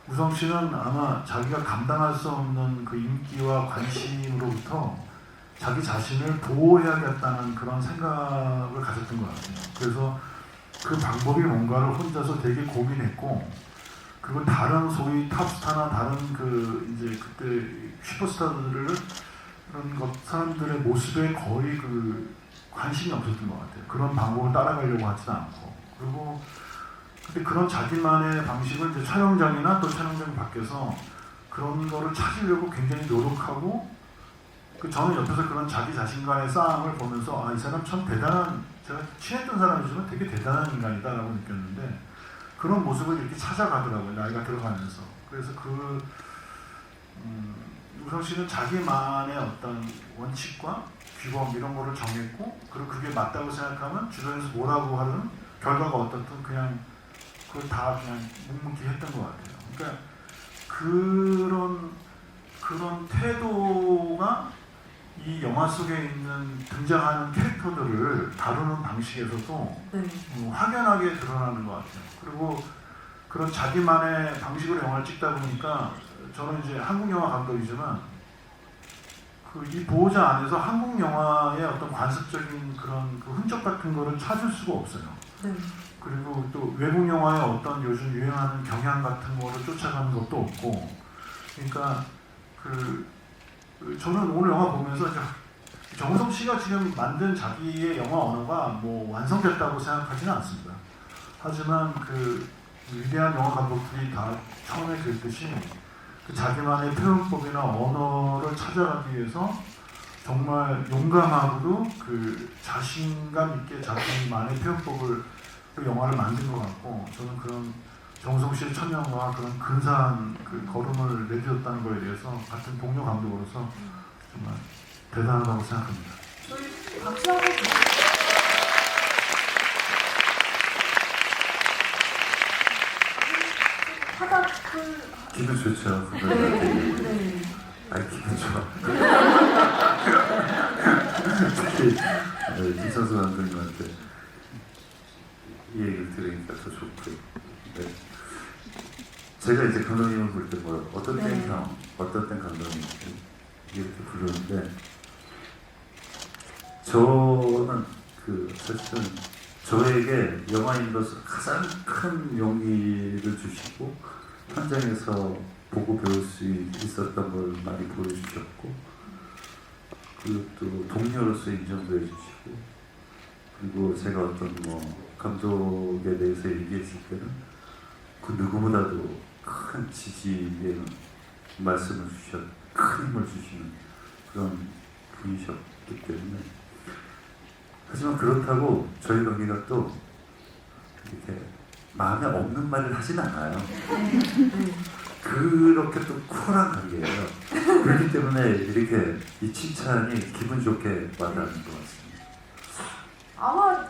우성 씨는 아마 자기가 감당할 수 없는 그 인기와 관심으로부터 자기 자신을 보호해야겠다는 그런 생각을 가졌던 것 같아요. 그래서 그 방법이 뭔가를 혼자서 되게 고민했고, 그리고 다른 소위 탑스타나 다른 그 이제 그때 슈퍼스타들을 그런 것 사람들의 모습에 거의 그 관심이 없었던 것 같아요. 그런 방법을 따라가려고 하지도 않고. 그리고 근데 그런 자기만의 방식을 이제 촬영장이나 또 촬영장 밖에서 그런 거를 찾으려고 굉장히 노력하고, 저는 옆에서 그런 자기 자신과의 싸움을 보면서 이 사람 참 대단한, 제가 친했던 사람이지만 되게 대단한 인간이다라고 느꼈는데, 그런 모습을 이렇게 찾아가더라고요. 나이가 들어가면서. 그래서 우성 씨는 자기만의 어떤 원칙과 규범 이런 거를 정했고, 그리고 그게 맞다고 생각하면 주변에서 뭐라고 하든 결과가 어떻든 그냥 그걸 다 그냥 묵묵히 했던 것 같아요. 그러니까 그런 태도가 이 영화 속에 있는 등장하는 캐릭터들을 다루는 방식에서도 확연하게 드러나는 것 같아요. 그리고 그런 자기만의 방식으로 영화를 찍다 보니까, 저는 이제 한국 영화 감독이지만 이 보호자 안에서 한국 영화의 어떤 관습적인 그런 그 흔적 같은 거를 찾을 수가 없어요. 그리고 또 외국 영화의 어떤 요즘 유행하는 경향 같은 거를 쫓아가는 것도 없고, 그러니까 저는 오늘 영화 보면서 정우성 씨가 지금 만든 자기의 영화 언어가 뭐 완성됐다고 생각하지는 않습니다. 하지만 위대한 영화 감독들이 다 처음에 그랬듯이 자기만의 표현법이나 언어를 찾아가기 위해서 정말 용감하고도 자신감 있게 자기만의 표현법을 영화를 만든 것 같고, 저는 그런 정우성 씨의 천명과 그런 근사한 걸음을 내딛었다는 거에 대해서 같은 동료 감독으로서 정말 대단하다고 생각합니다. 저희 박수 한번 주세요. 기분 좋죠. 네. 기분 좋아. 특히 김선수 감독님한테 이 얘기를 들으니까 더 좋고요. 네. 제가 이제 감독님을 볼 때 어떤 땐 형, 어떤 땐 감독님 이렇게 부르는데, 저는 사실은 저에게 영화인으로서 가장 큰 용기를 주시고 현장에서 보고 배울 수 있었던 걸 많이 보여주셨고, 그리고 또 동료로서 인정도 해주시고, 그리고 제가 어떤 감독에 대해서 얘기했을 때는 그 누구보다도 큰 지지의 말씀을 큰 힘을 주시는 그런 분이셨기 때문에. 하지만 그렇다고 저희 관계가 또 이렇게 마음에 없는 말을 하진 않아요. 그렇게 또 쿨한 관계예요. 그렇기 때문에 이렇게 이 칭찬이 기분 좋게 와닿는 것 같습니다. 아마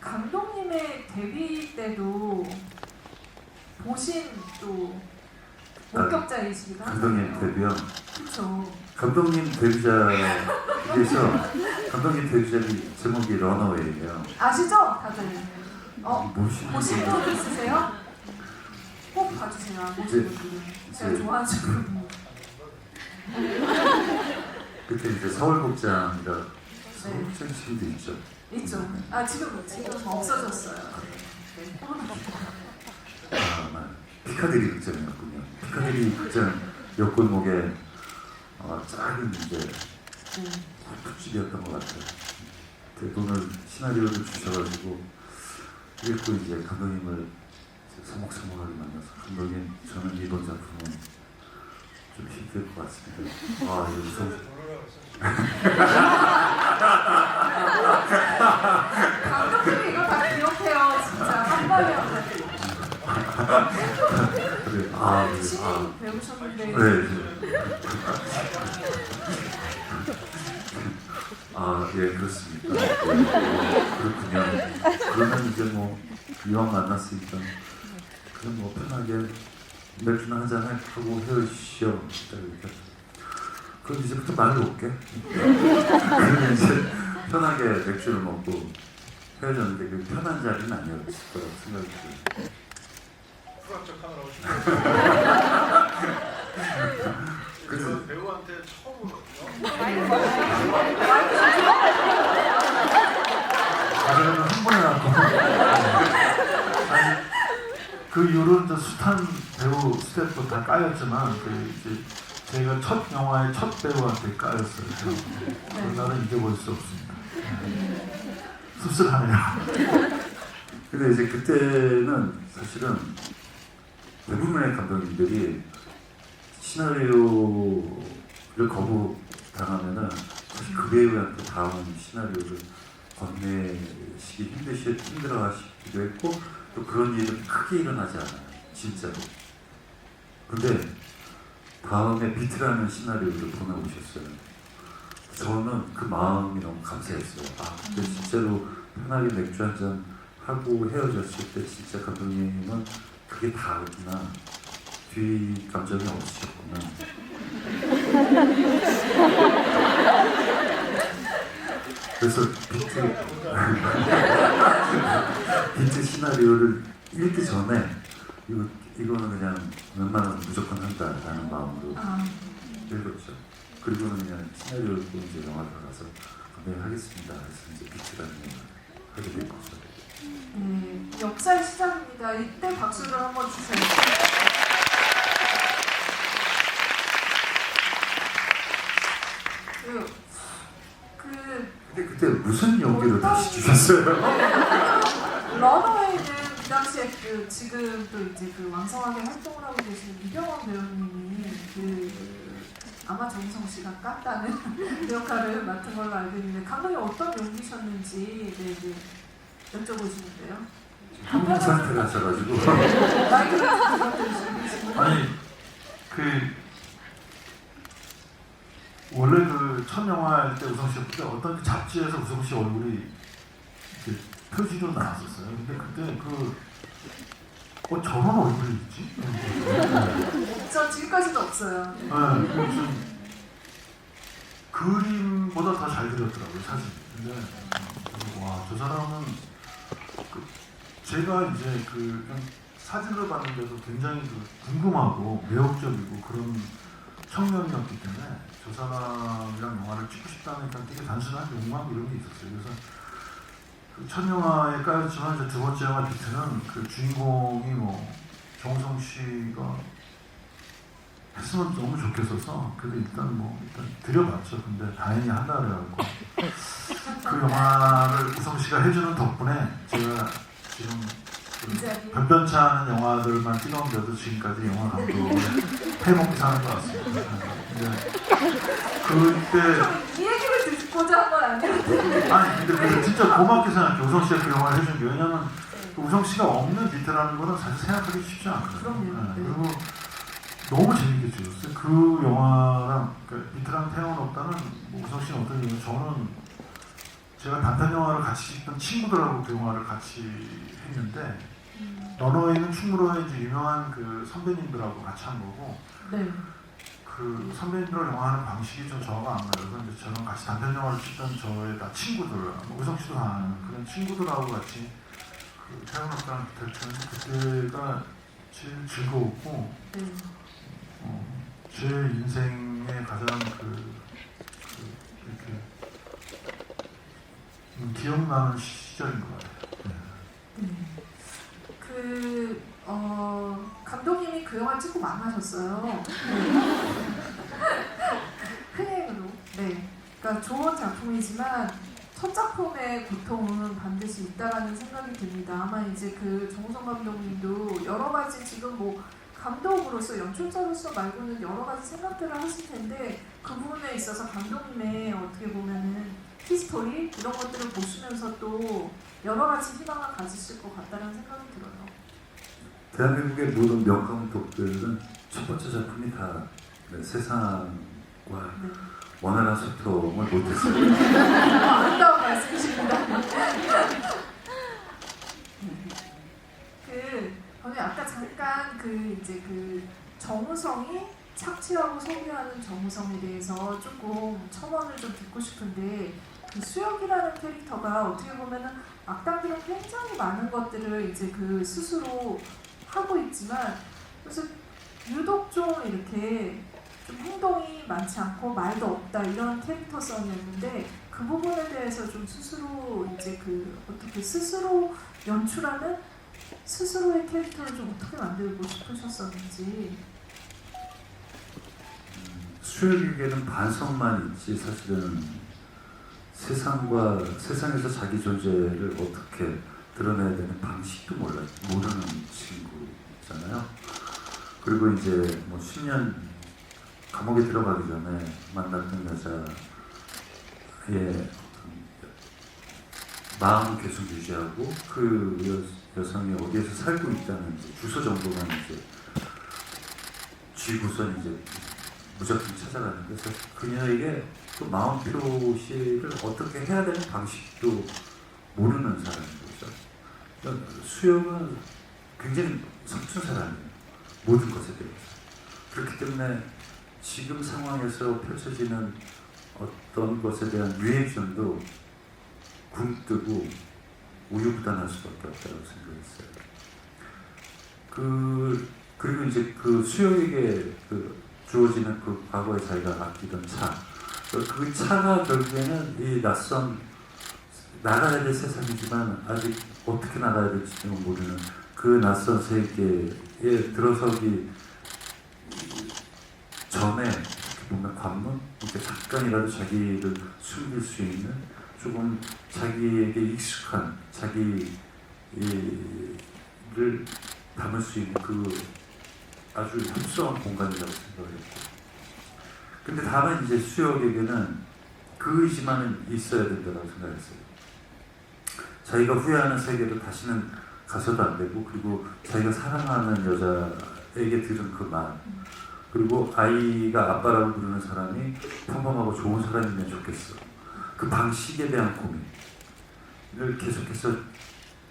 감독님의 데뷔 때도 보신 또 목격자이시기도 하잖아요. 감독님 데뷔요? 그렇죠. 감독님 데뷔작에서 감독님 데뷔작이 제목이 러너웨이예요. 아시죠? 다들? 보신 분 있으세요? 꼭 봐주세요. 보신 분들은. 제가 좋아하는 작품. 그때 이제 서울극장이라 서울극장 지금도 있죠? 있죠. 지금 없어졌어요. 네. 피카데리 극장이었군요. 피카데리 극장 옆골목에 작은 이제 네. 특집이었던 것 같아요. 대본을 시나리오를 주셔가지고 그리고 이제 감독님을 서먹서먹하게 만나서 감독님 저는 이번 작품은 좀 힘들 것 같습니다. 여기서 감독님이 이거 다 기억해요. 진짜 한 방에 그래, 신인 배우셨는데 예, 그렇습니까. 그렇군요. 그러면 이제 뭐 이왕 만났으니까 그냥 뭐 편하게 맥주나 한잔 하고 헤어지시오. 이렇게. 그럼 이제부터 말을 놓을게. 그러면 이제 편하게 맥주를 먹고 헤어졌는데 그 편한 자리는 아니었을 거라고 생각이 들어요. 쿨한 척 하느라고 그래서 배우한테 처음으로요. 그러면 한 번에 나왔고. 아니, 그 이후로 이제 숱한 배우 스텝도 다 까였지만, 이제 제가 첫 영화의 첫 배우한테 까였어요. 그런 날은 잊어버릴 수 없습니다. 씁쓸하네요. 근데 이제 그때는 사실은 대부분의 감독님들이 시나리오를 거부당하면은 사실 그 배우한테 다음 시나리오를 건네시기 힘들어하시기도 했고 또 그런 일은 크게 일어나지 않아요. 진짜로. 근데 다음에 비트라는 시나리오를 보내오셨어요. 저는 그 마음이 너무 감사했어요. 근데 진짜로 편하게 맥주 한잔 하고 헤어졌을 때 진짜 감독님은 그게 다구나. 뒤 감정이 없으셨구나. 그래서 비트 시나리오를 읽기 전에 이거는 그냥 웬만하면 무조건 한다라는 마음으로 읽었죠. 그리고는 그냥 시나리오를 보고 이제 영화를 가서 하겠습니다. 그래서 이제 비트라는 영화를 하게 된 거죠. 역사의 시작입니다. 이때 박수를 한번 주세요. 근데 그때 무슨 용기로 다시 주셨어요? 러너웨이는 그 당시에 지금 또 이제 왕성하게 활동을 하고 계신 이병헌 배우님이 아마 정성 씨가 깠다는 그 역할을 맡은 걸로 알고 있는데 감독님 어떤 용기셨는지 여쭤보시는데요. 한번 상태를 하셔가지고 아니, 원래 첫 영화일 때 우성 씨 어떤 잡지에서 우성 씨 얼굴이 이렇게 표지로 나왔었어요. 근데 그때 저런 얼굴이 있지? 저 지금까지도 없어요. 좀 그림보다 더 잘 그렸더라고요, 사진. 근데 저 사람은 제가 이제 사진을 봤는데도 굉장히 궁금하고 매혹적이고 그런 청년이었기 때문에 저 사람이랑 영화를 찍고 싶다는 되게 단순한 욕망 이런 게 있었어요. 그래서 첫 영화에 까였지만 이제 두 번째 영화 비트는 주인공이 정우성 씨가 했으면 너무 좋겠어서 그래도 일단 드려봤죠. 근데 다행히 한다 그래갖고 그 영화를 우성 씨가 해주는 덕분에 제가 지금 변변치 않은 영화들만 찍었는데도 지금까지 영화 감독을 해먹기 사는 것 같습니다. 근데 그때 이 얘기를 듣고자 한 건 아니었는데 아니 근데 진짜 고맙게 생각해. 우성 씨가 그 영화를 해준 게 왜냐면 우성 씨가 없는 비트라는 거는 사실 생각하기 쉽지 않거든요. 그리고 너무 재밌게 찍었어요. 그 영화랑 비트랑 태양은 없다는 우성 씨는 어떤 얘기냐면 저는 제가 단편 영화를 같이 찍던 친구들하고 그 영화를 같이 했는데 러너웨이는 충무로에 이제 유명한 선배님들하고 같이 한 거고 그 선배님들하고 영화하는 방식이 좀 저하고 안 맞아서 이제 저랑 같이 단편 영화를 찍던 저의 다 친구들, 우성 씨도 다 아는 그런 친구들하고 같이 태양은 없다는 비트를 쳤는데 그때가 제일 즐거웠고 제 인생에 가장 이렇게 기억나는 시절인 것 같아요. 감독님이 그 영화 찍고 망하셨어요. 그러니까 좋은 작품이지만 첫 작품의 고통은 반드시 있다라는 생각이 듭니다. 아마 이제 그 정우성 감독님도 여러 가지 지금 뭐 감독으로서 연출자로서 말고는 여러 가지 생각들을 하실 텐데 그 부분에 있어서 감독님의 어떻게 보면은 히스토리 이런 것들을 보시면서 또 여러 가지 희망을 가지실 것 같다는 생각이 들어요. 대한민국의 모든 명감독들은 첫 번째 작품이 다 세상과 네. 원활한 소통을 못했어요. 아름다운 말씀이십니다. 저는 아까 잠깐 이제 정우성이 착취하고 소비하는 정우성에 대해서 조금 첨언을 좀 듣고 싶은데 그 수혁이라는 캐릭터가 어떻게 보면은 악당들은 굉장히 많은 것들을 이제 스스로 하고 있지만 그래서 유독 좀 이렇게 좀 행동이 많지 않고 말도 없다 이런 캐릭터성이었는데 그 부분에 대해서 좀 스스로 이제 어떻게 스스로 연출하는 스스로의 캐릭터를 좀 어떻게 만들고 싶으셨었는지. 수혁에게는 반성만 있지 사실은 세상에서 자기 존재를 어떻게 드러내야 되는 방식도 모르는 친구잖아요. 그리고 이제 뭐 10년 감옥에 들어가기 전에 만났던 여자의 마음을 계속 유지하고 그 여성이 어디에서 살고 있다는 주소 정도만 이제 쥐고선 이제 무작정 찾아가는데 그녀에게 그 마음 표시를 어떻게 해야 되는 방식도 모르는 사람인 거죠. 그러니까 수영은 굉장히 성춘 사람이에요. 모든 것에 대해서. 그렇기 때문에 지금 상황에서 펼쳐지는 어떤 것에 대한 리액션도 굶뜨고 우유부단할 수밖에 없다고 생각했어요. 그리고 이제 수영에게 주어지는 과거에 자기가 아끼던 차, 그 차가 결국에는 이 낯선 나가야 될 세상이지만 아직 어떻게 나가야 될지 모르는 그 낯선 세계에 들어서기 전에 보면 관문, 이렇게 잠깐이라도 자기를 숨길 수 있는 조금 자기에게 익숙한 자기를 담을 수 있는 아주 협소한 공간이라고 생각을 했고, 근데 다만 이제 수혁에게는 그 의지만은 있어야 된다고 생각했어요. 자기가 후회하는 세계로 다시는 가서도 안 되고, 그리고 자기가 사랑하는 여자에게 들은 그 말, 그리고 아이가 아빠라고 부르는 사람이 평범하고 좋은 사람이면 좋겠어. 그 방식에 대한 고민을 계속해서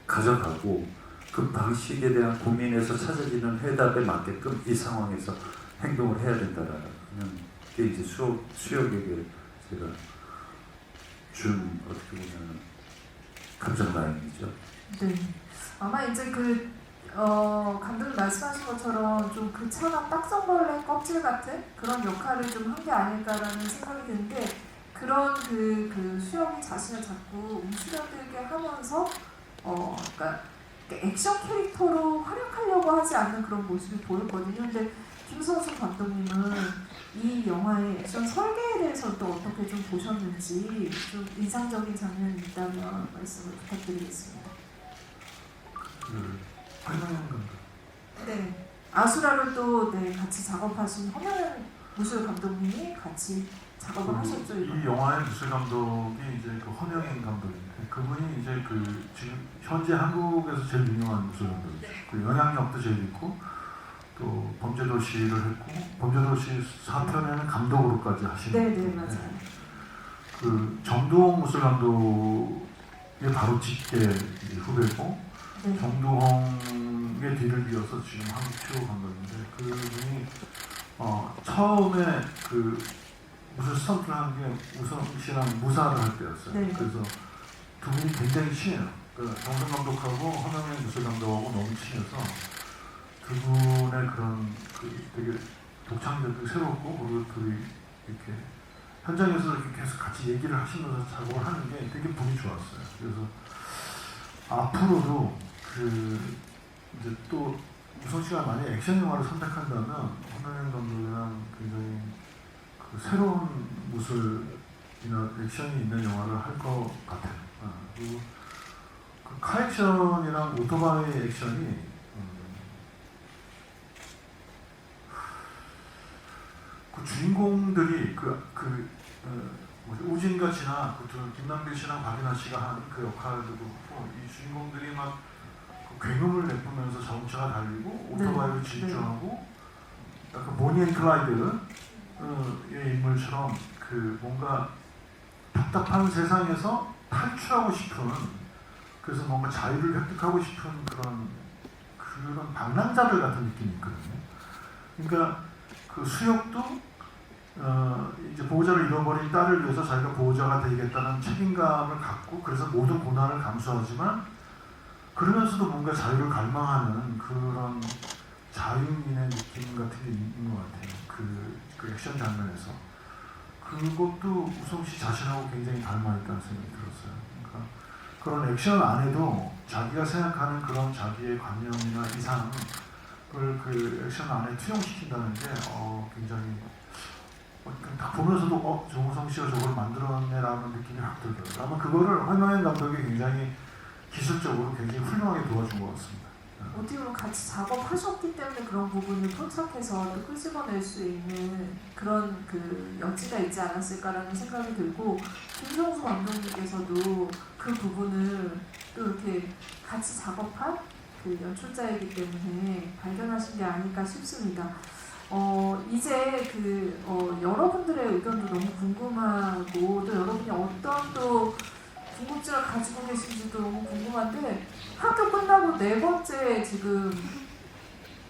가져가고 그 방식에 대한 고민에서 찾아지는 해답에 맞게끔 이 상황에서 행동을 해야 된다라는 게 이제 수혁에게 제가 준 어떻게 보면 감정 라인이죠. 네. 아마 이제 감독님 말씀하신 것처럼 좀 그 차가 딱선벌레 껍질 같은 그런 역할을 좀 한 게 아닐까라는 생각이 드는데 그런 수영이 자신을 자꾸 움츠러들게 하면서 그러니까 액션 캐릭터로 활약하려고 하지 않는 그런 모습이 보였거든요. 근데 김선수 감독님은 이 영화의 액션 설계에 대해서 또 어떻게 좀 보셨는지 좀 인상적인 장면이 있다면 말씀을 부탁드리겠습니다. 황영현 감독. 네. 아수라를 또 같이 작업하신 허명현 무술 감독님이 같이 작업을 하셨죠. 이 영화의 무술 감독이 이제 허명현 감독인데 그분이 이제 지금 현재 한국에서 제일 유명한 무술 감독이죠. 영향력도 제일 있고 또 범죄도시를 했고 범죄도시 4편에는 감독으로까지 하신 네, 맞아요. 정두홍 무술 감독의 바로 직계 후배고 네. 정두홍의 뒤를 이어서 지금 한국 최고 감독인데 그분이 처음에 무슨 스턴트를 한 게 우성 씨랑 무사를 할 때였어요. 네. 그래서 두 분이 굉장히 친해요. 정성 감독하고 허명현 무술 감독하고 너무 친해서 두 분의 그런 되게 독창적이고 새롭고 그리고 둘이 이렇게 현장에서 이렇게 계속 같이 얘기를 하시면서 작업을 하는 게 되게 보기 좋았어요. 그래서 앞으로도 이제 또 우성 씨가 만약 액션 영화를 선택한다면 허명현 감독이랑 굉장히 새로운 무술 액션이 있는 영화를 할 것 같아요. 그리고 그 카 액션이랑 오토바이 액션이 그 주인공들이 우진과 진아, 김남길 씨랑 박인하 씨가 한 그 역할도 그렇고 이 주인공들이 막 그 굉음을 내뿜으면서 자동차가 달리고 오토바이를 질주하고 약간 보니 앤 클라이드의 인물처럼 그 뭔가 답답한 세상에서 탈출하고 싶은, 그래서 뭔가 자유를 획득하고 싶은 그런 방랑자들 같은 느낌이 있거든요. 그러니까 그 수혁도 이제 보호자를 잃어버린 딸을 위해서 자기가 보호자가 되겠다는 책임감을 갖고 그래서 모든 고난을 감수하지만 그러면서도 뭔가 자유를 갈망하는 그런 자유인의 느낌 같은 게 있는 것 같아요. 그 액션 장면에서. 그것도 우성 씨 자신하고 굉장히 닮아있다는 생각이 들었어요. 그러니까 그런 액션 안에도 자기가 생각하는 그런 자기의 관념이나 이상을 그 액션 안에 투영시킨다는 게 굉장히 딱 보면서도 정우성 씨가 저걸 만들었네라는 느낌이 확 들더라고요. 아마 그거를 황영현 감독이 굉장히 기술적으로 굉장히 훌륭하게 도와준 것 같습니다. 어떻게 보면 같이 작업하셨기 때문에 그런 부분을 포착해서 또 끄집어낼 수 있는 그런 그 여지가 있지 않았을까라는 생각이 들고, 김성수 감독님께서도 그 부분을 또 이렇게 같이 작업한 그 연출자이기 때문에 발견하신 게 아닐까 싶습니다. 이제 여러분들의 의견도 너무 궁금하고 또 여러분이 어떤 또 궁금증을 가지고 계신지도 너무 궁금한데, 학교 끝나고 4번째 지금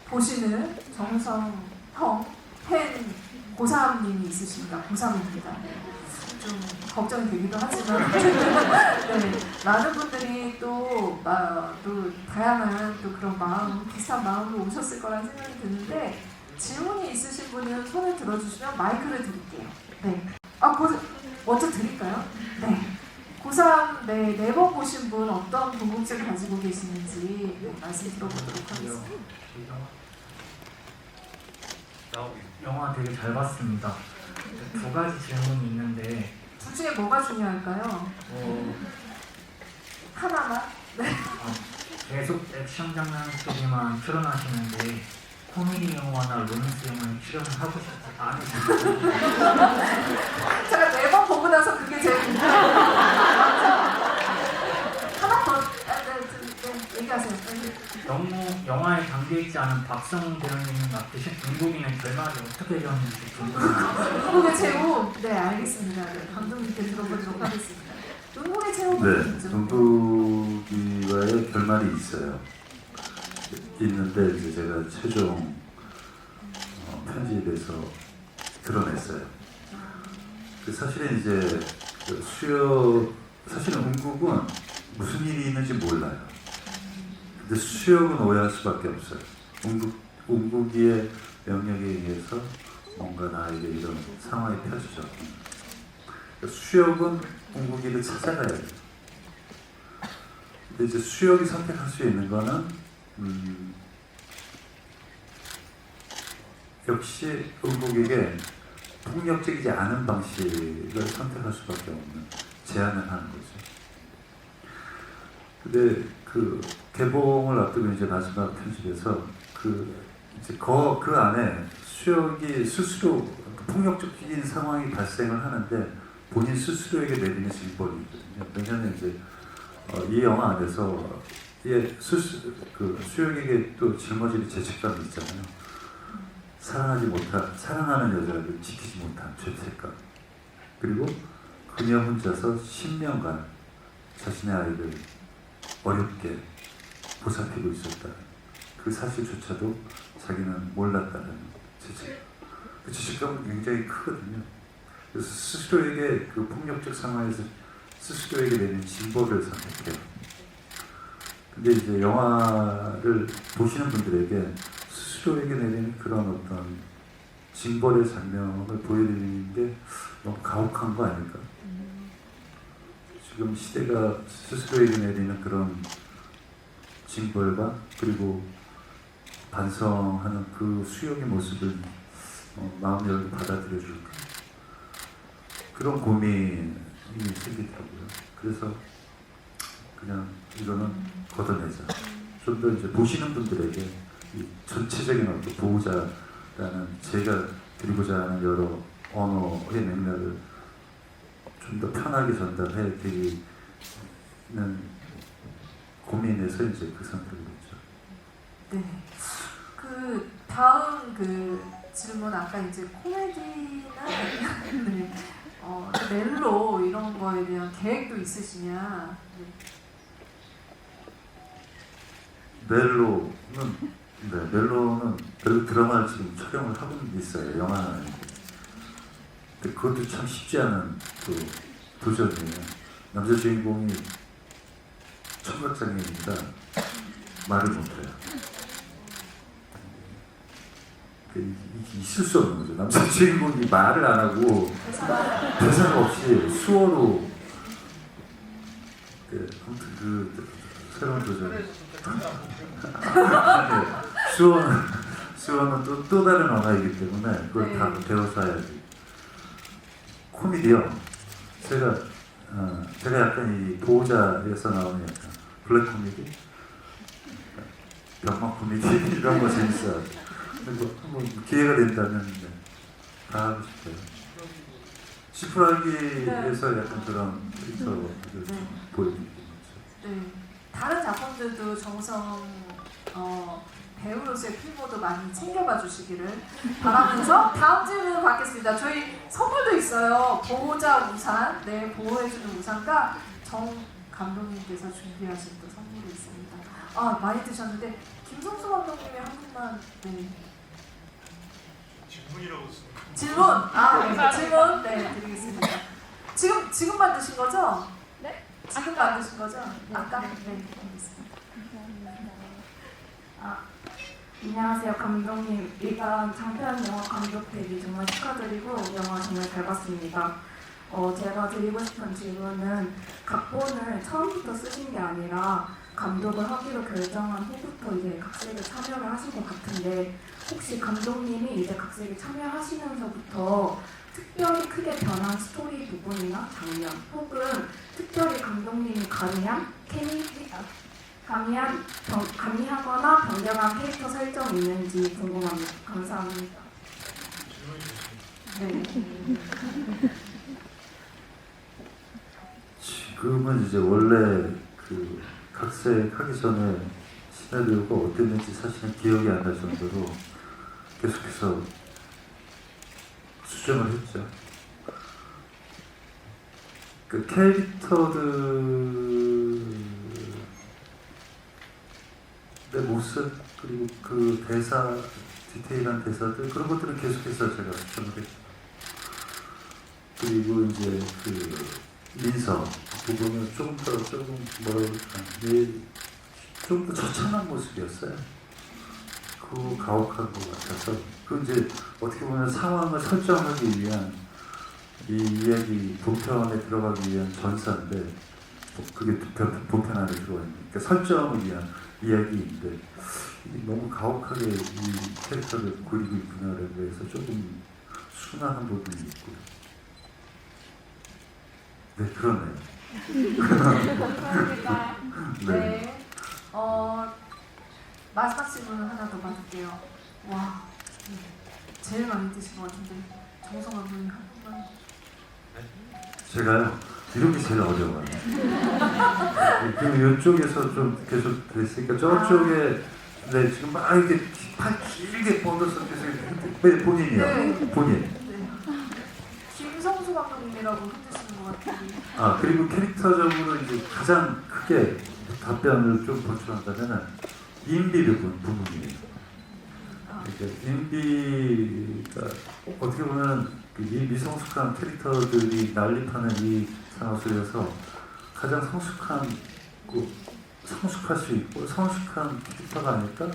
보시는 정우성 형 팬 고3님이 있으십니다. 고3입니다. 좀 걱정이 되기도 하지만 네, 많은 분들이 또 다양한 또 그런 마음, 비슷한 마음으로 오셨을 거라는 생각이 드는데, 질문이 있으신 분은 손을 들어주시면 마이크를 드릴게요. 네. 먼저 드릴까요? 네. 고3 4번 보신 분 어떤 궁금증 가지고 계시는지 말씀 들어보도록 하겠습니다. 영화 되게 잘 봤습니다. 2가지 질문이 있는데 둘 중에 뭐가 중요할까요? 하나만? 계속 액션 장면 속에만 출연하시는데 코미디 영화나 로맨스 영화에 출연을 하고 싶지 않으신가요? 제가 4번 보고 나서 그게 제일 궁금해요. 하나 더 얘기하세요. 너무 영화에 담겨있지 않은 박성훈 배우님 맡으신 중국인의 결말이 어떻게 되었는지 궁금합니다. 눈국의 채움. 네, 알겠습니다. 네, 감독님께 들어보도록 하겠습니다. 눈국의 채움은 네, 눈국이와의 결말이 있어요. 있는데 이제 제가 최종 편집에서 드러냈어요. 사실은 이제 사실은 은국은 무슨 일이 있는지 몰라요. 근데 수혁은 오해할 수밖에 없어요. 은국이의 명령에 의해서 뭔가 나에게 이런 상황이 펴지죠. 수혁은 은국이를 찾아가야 돼요. 근데 이제 수혁이 선택할 수 있는 거는 역시 은국에게 폭력적이지 않은 방식을 선택할 수밖에 없는 제안을 하는 거죠. 근데 그 개봉을 앞두고 이제 마지막 편집에서 그 안에 수혁이 스스로 폭력적인 상황이 발생을 하는데 본인 스스로에게 내리는 징벌이 있거든요. 왜냐하면 이제 이 영화 안에서 수혁에게 또 짊어지는 죄책감이 있잖아요. 사랑하는 여자를 지키지 못한 죄책감. 그리고 그녀 혼자서 10년간 자신의 아이를 어렵게 보살피고 있었다는 그 사실조차도 자기는 몰랐다는 죄책감. 그 죄책감은 굉장히 크거든요. 그래서 스스로에게 그 폭력적 상황에서 스스로에게 내는 징벌을 선택해요. 근데 이제 영화를 보시는 분들에게 스스로에게 내리는 그런 어떤 징벌의 장면을 보여드리는 게 너무 가혹한 거 아닐까? 지금 시대가 스스로에게 내리는 그런 징벌과 그리고 반성하는 그 수용의 모습을 마음 열고 받아들여 줄까? 그런 고민이 생기더라고요. 그래서 그냥 이거는 걷어내자. 좀 더 이제 보시는 분들에게 이 전체적인 어떤 보호자라는 제가 드리고자 하는 여러 언어의 맥락을 좀 더 편하게 전달해 드리는 고민에서 이제 그 선택을 했죠. 네. 그 다음 그 질문 아까 이제 코미디나 네. 멜로 이런 거에 대한 계획도 있으시냐? 네. 멜로는 멜로 드라마를 지금 촬영을 하고 있어요. 영화는. 근데 그것도 참 쉽지 않은 또 도전이에요. 남자 주인공이 청각장애인이라 말을 못해요. 이게 있을 수 없는 거죠. 남자 주인공이 말을 안 하고 대사가 없이 수어로 아무튼 그 새로운 도전. 수어는 또 다른 언어이기 때문에 그걸 네. 다 배워서 해야지. 코미디요. 제가 약간 이 보호자에서 나오는 약간 블랙 코미디, 병맛 코미디 이런 거 재밌어요. 근데 뭐 기회가 된다면 다 하고 싶어요. 시프라기에서 약간 그런 캐릭터를 네. 보여드리고 있죠. 네. 다른 작품들도 정성 배우로서의 필모도 많이 챙겨봐 주시기를 바라면서 다음 질문 받겠습니다. 저희 선물도 있어요. 보호자 우산, 네, 보호해주는 우산과 정 감독님께서 준비하신 또 선물이 있습니다. 아, 많이 드셨는데 김성수 감독님의 한 분만 네. 질문이라고 쓰는 질문! 네, 질문 네, 드리겠습니다. 지금 만드신 거죠? 네? 지금 아까. 만드신 거죠? 아까? 네, 알겠습니다. 안녕하세요, 감독님. 일단 장편 영화 감독 데뷔 정말 축하드리고 영화 정말 잘 봤습니다. 제가 드리고 싶은 질문은 각본을 처음부터 쓰신 게 아니라 감독을 하기로 결정한 후부터 이제 각색에 참여를 하신 것 같은데 혹시 감독님이 이제 각색에 참여하시면서부터 특별히 크게 변한 스토리 부분이나 장면 혹은 특별히 감독님이 가미하거나 변경한 캐릭터 설정이 있는지 궁금합니다. 감사합니다. 질문이 좋습니다. 네. 지금은 이제 원래 그 각색하기 전에 시나리오가 어땠는지 사실은 기억이 안 날 정도로 계속해서 수정을 했죠. 그 캐릭터들의 모습 그리고 그 대사 디테일한 대사들 그런 것들은 계속해서 제가 수정을 했죠. 그리고 이제 그 민서 부분은 조금 뭐라 그럴까 좀 더 처참한 모습이었어요. 그 가혹한 것 같아서 그 이제 어떻게 보면 상황을 설정하기 위한 이 이야기 본편에 들어가기 위한 전사인데 그게 본편 안에 들어가 있는 그러니까 설정을 위한 이야기인데 너무 가혹하게 이 캐릭터를 그리고 있구나라고 해서 조금 순화한 부분이 있고요. 네, 그러네요. 감사합니다. 네. 마지막 질문을 하나 더 받을게요. 와, 제일 많이 드신 것 같은데 정성 감독님 한 분만. 제가요, 이런 게 제일 어려워요. 그리고 이쪽에서 좀 계속 됐으니까 저쪽에 네, 지금 막 이렇게 팔 길게 뻗어서 계속 이렇게 본인이요. 네. 본인. 네. 김성수 감독님이라고 흔드시는 것 같은데. 아, 그리고 캐릭터적으로 이제 가장 크게 답변을 좀 보충한다면 인비 부분이에요. 그러니까 인비가 어떻게 보면 이 미성숙한 캐릭터들이 난립하는 이 상황 속에서 가장 성숙할 수 있고 성숙한 캐릭터가 아닐까?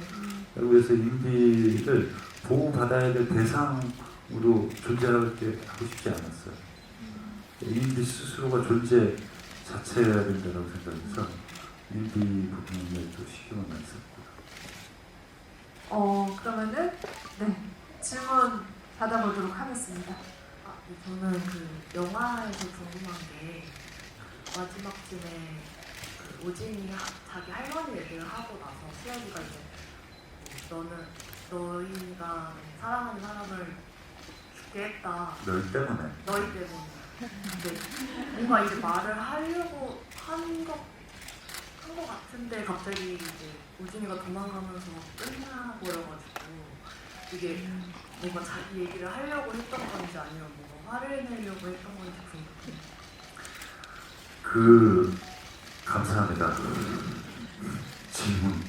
그래서 인비를 보호받아야 될 대상으로 존재하게 하고 싶지 않았어요. 인비 스스로가 존재 자체해야 된다고 생각해서 인비 부분에 또 신경을 많이 썼고요. 그러면은 네 질문 받아보도록 하겠습니다. 저는 그 영화에서 궁금한 게 마지막쯤에 그 오진이 자기 할머니 얘기를 하고 나서 수혁이가 이제 너희가 사랑하는 사람을 죽게 했다. 너희 때문에. 너희 때문에. 근데 뭔가 이제 말을 하려고 한 것 같은데 갑자기 이제 오진이가 도망가면서 끝나버려가지고 이게 뭔가 자기 얘기를 하려고 했던 건지 아니면 뭔가 화를 내려고 했던 건지 궁금해요. 감사합니다. 질문.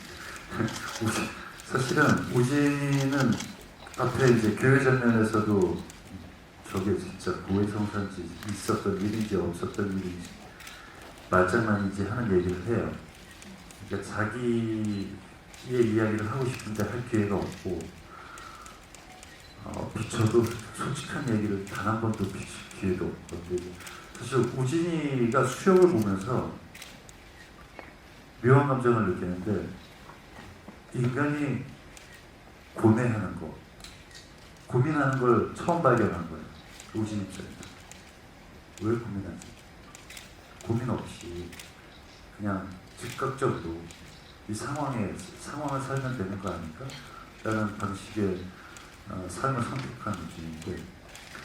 사실은 우진이는 앞에 이제 교회 장면에서도 저게 진짜 고해성사인지 있었던 일인지 없었던 일인지 말장난인지 하는 얘기를 해요. 그러니까 자기의 이야기를 하고 싶은데 할 기회가 없고 비춰도 솔직한 얘기를 단 한 번도 비칠 기회도 없고 사실 우진이가 수혁을 보면서 묘한 감정을 느끼는데 인간이 고뇌하는 거, 고민하는 걸 처음 발견한 거예요. 우진이 입장에서. 왜 고민하지? 고민 없이 그냥 즉각적으로 이 상황을 살면 되는 거 아닐까? 라는 방식의 삶을 선택한 우진인데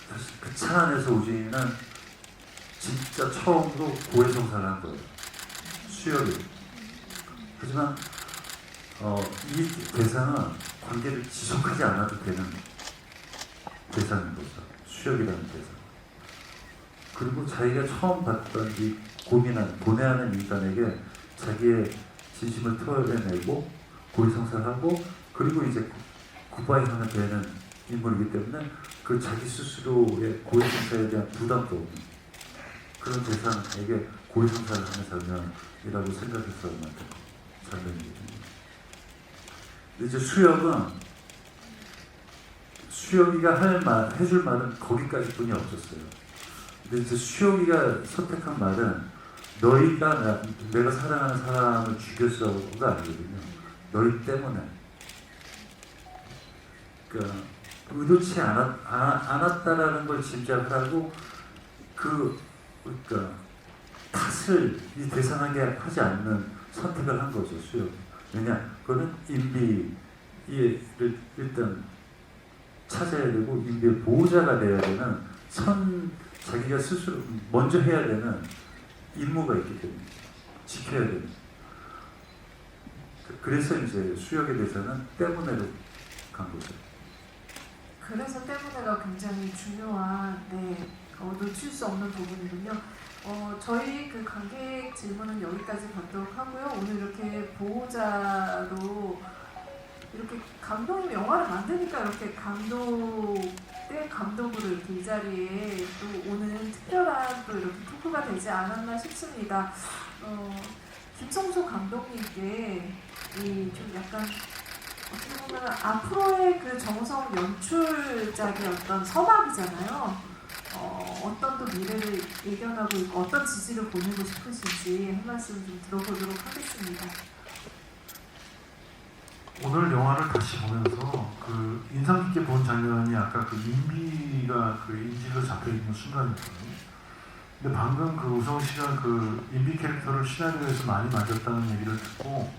사실 그 차 안에서 우진이는 진짜 처음으로 고해성사를 한 거예요. 수혈이. 하지만 이 대상은 관계를 지속하지 않아도 되는 대상인 거죠. 수혈이라는 대상. 그리고 자기가 처음 봤던 이 고뇌하는 인간에게 자기의 진심을 털어내고 고해성사하고 그리고 이제 굿바이하면 되는 인물이기 때문에 그 자기 스스로의 고해성사에 대한 부담도 없는 그런 대상에게 고해성사를 하는 장면이라고 생각해서 만든 장면이거든요. 근데 이제 수혁이가 해줄 말은 거기까지뿐이 없었어요. 근데 이제 수혁이가 선택한 말은 내가 사랑하는 사람을 죽였어가 아니거든요. 너희 때문에. 그러니까 의도치 않았다라는 걸 짐작을 하고 그러니까 탓을 이 대상에게 하지 않는 선택을 한 거죠. 수혁. 왜냐? 그거는 인비를 일단 찾아야 되고 인비의 보호자가 돼야 되는 자기가 스스로 먼저 해야 되는 임무가 있기 때문에 지켜야 되는. 그래서 이제 수혁에 대해서는 때문에로 간 거죠. 그래서 때문에가 굉장히 중요한 놓칠 수 없는 부분이군요. 저희 그 관객 질문은 여기까지 받도록 하고요. 오늘 이렇게 보호자로 이렇게 감독님 영화를 만드니까 이렇게 감독으로 이렇게 이 자리에 또 오는 특별한 또 이렇게 토크가 되지 않았나 싶습니다. 김성수 감독님께 좀 약간 어떻게 보면 앞으로의 그 정성 연출작이었던 서막이잖아요. 어떤 또 미래를 예견하고 있고 어떤 지지를 보내고 싶으신지 한 말씀 좀 들어보도록 하겠습니다. 오늘 영화를 다시 보면서 그 인상 깊게 본 장면이 아까 그 인비가 그 인질로 잡혀 있는 순간이었거든요. 근데 방금 그 우성 씨가 그 인비 캐릭터를 시나리오에서 많이 만졌다는 얘기를 듣고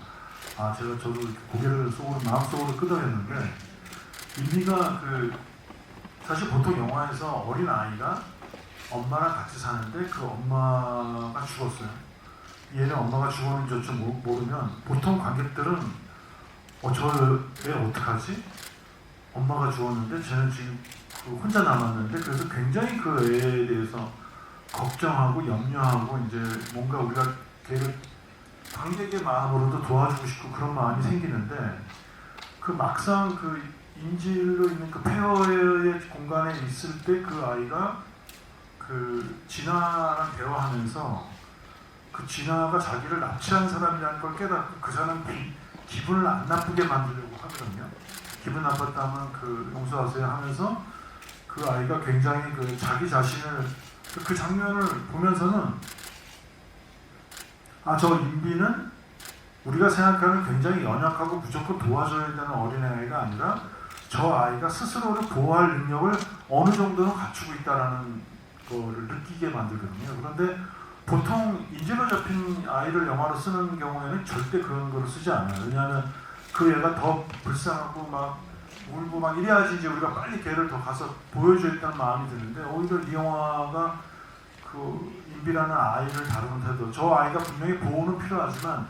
저도 이렇게 고개를 마음속으로 끄덕였는데 인비가 사실 보통 영화에서 어린 아이가 엄마랑 같이 사는데 그 엄마가 죽었어요. 얘는 엄마가 죽었는지 모르면 보통 관객들은 저 애 어떡하지? 엄마가 죽었는데 쟤는 지금 혼자 남았는데 그래서 굉장히 그 애에 대해서 걱정하고 염려하고 이제 뭔가 우리가 걔를 관객의 마음으로도 도와주고 싶고 그런 마음이 생기는데 그 막상 그 인질로 있는 그 폐허의 공간에 있을 때 그 아이가 그 진아랑 대화하면서 그 진아가 자기를 납치한 사람이라는 걸 깨닫고 그 사람 기분을 안 나쁘게 만들려고 하거든요. 기분 나빴다면 용서하세요 하면서 그 아이가 굉장히 자기 자신을 그 장면을 보면서는 저 인비는 우리가 생각하는 굉장히 연약하고 무조건 도와줘야 되는 어린아이가 아니라 저 아이가 스스로를 보호할 능력을 어느 정도는 갖추고 있다는 거를 느끼게 만들거든요. 그런데 보통 인질로 잡힌 아이를 영화로 쓰는 경우에는 절대 그런 거를 쓰지 않아요. 왜냐하면 그 애가 더 불쌍하고 막 울고 막 이래야지 이제 우리가 빨리 걔를 더 가서 보여줘야겠다는 마음이 드는데, 오히려 이 영화가 그 인비라는 아이를 다루는 태도, 저 아이가 분명히 보호는 필요하지만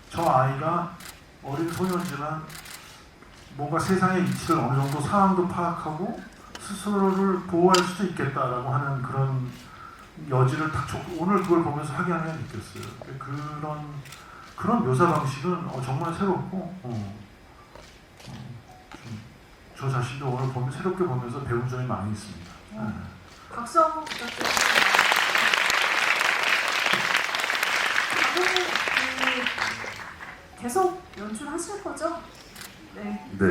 저 아이가 어린 소년지만 뭔가 세상의 이치를 어느 정도 상황도 파악하고 스스로를 보호할 수도 있겠다라고 하는 그런 여지를 딱 줬고, 오늘 그걸 보면서 확연하게 느꼈어요. 그런 묘사 방식은 정말 새롭고 저 자신도 오늘 보면 새롭게 보면서 배운 점이 많이 있습니다. 박수 한번 부탁드립니다. 감독님 계속 연출하실 거죠? 네. 네.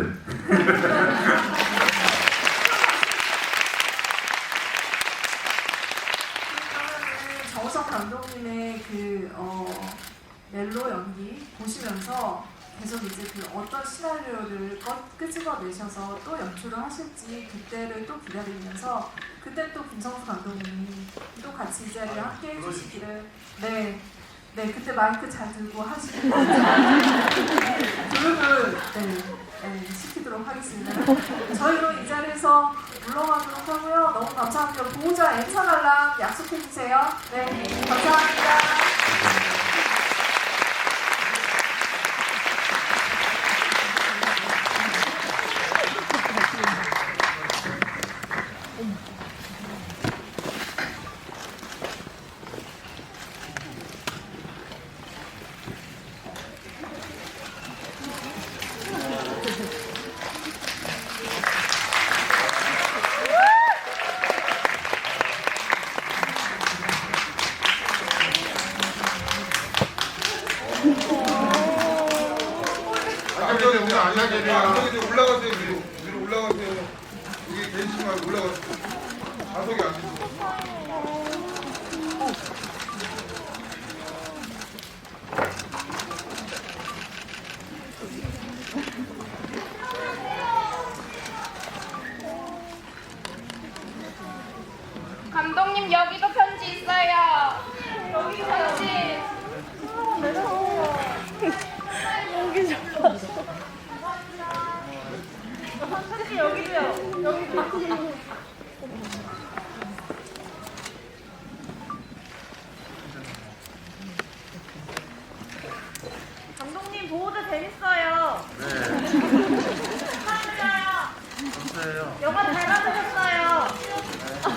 정우성 감독님의 멜로 연기 보시면서 계속 이제 그 어떤 시나리오를 끄집어내셔서 또 연출을 하실지 그때를 또 기다리면서, 그때 또 김성수 감독님이 또 같이 이 자리에 함께 해주시기를, 네, 그때 마이크 잘 들고 하시는 교육을 시키도록 하겠습니다. 저희로 이 자리에서 물러가도록 하고요. 너무 감사합니다. 보호자 N사 관람 약속해주세요. 네, 감사합니다. 감독님 올라가세요. 위로 올라가세요. 여기 계시지 말고 올라가세요. 좌석이 안 되죠. 감독님 여기도 편지 있어요. 여기 편지. 여기 좀. 편지 여기도요. 여기도. 감독님 보호자 재밌어요. 네. 축하드려요. 감사해요. 영화 잘 만드셨어요. 어?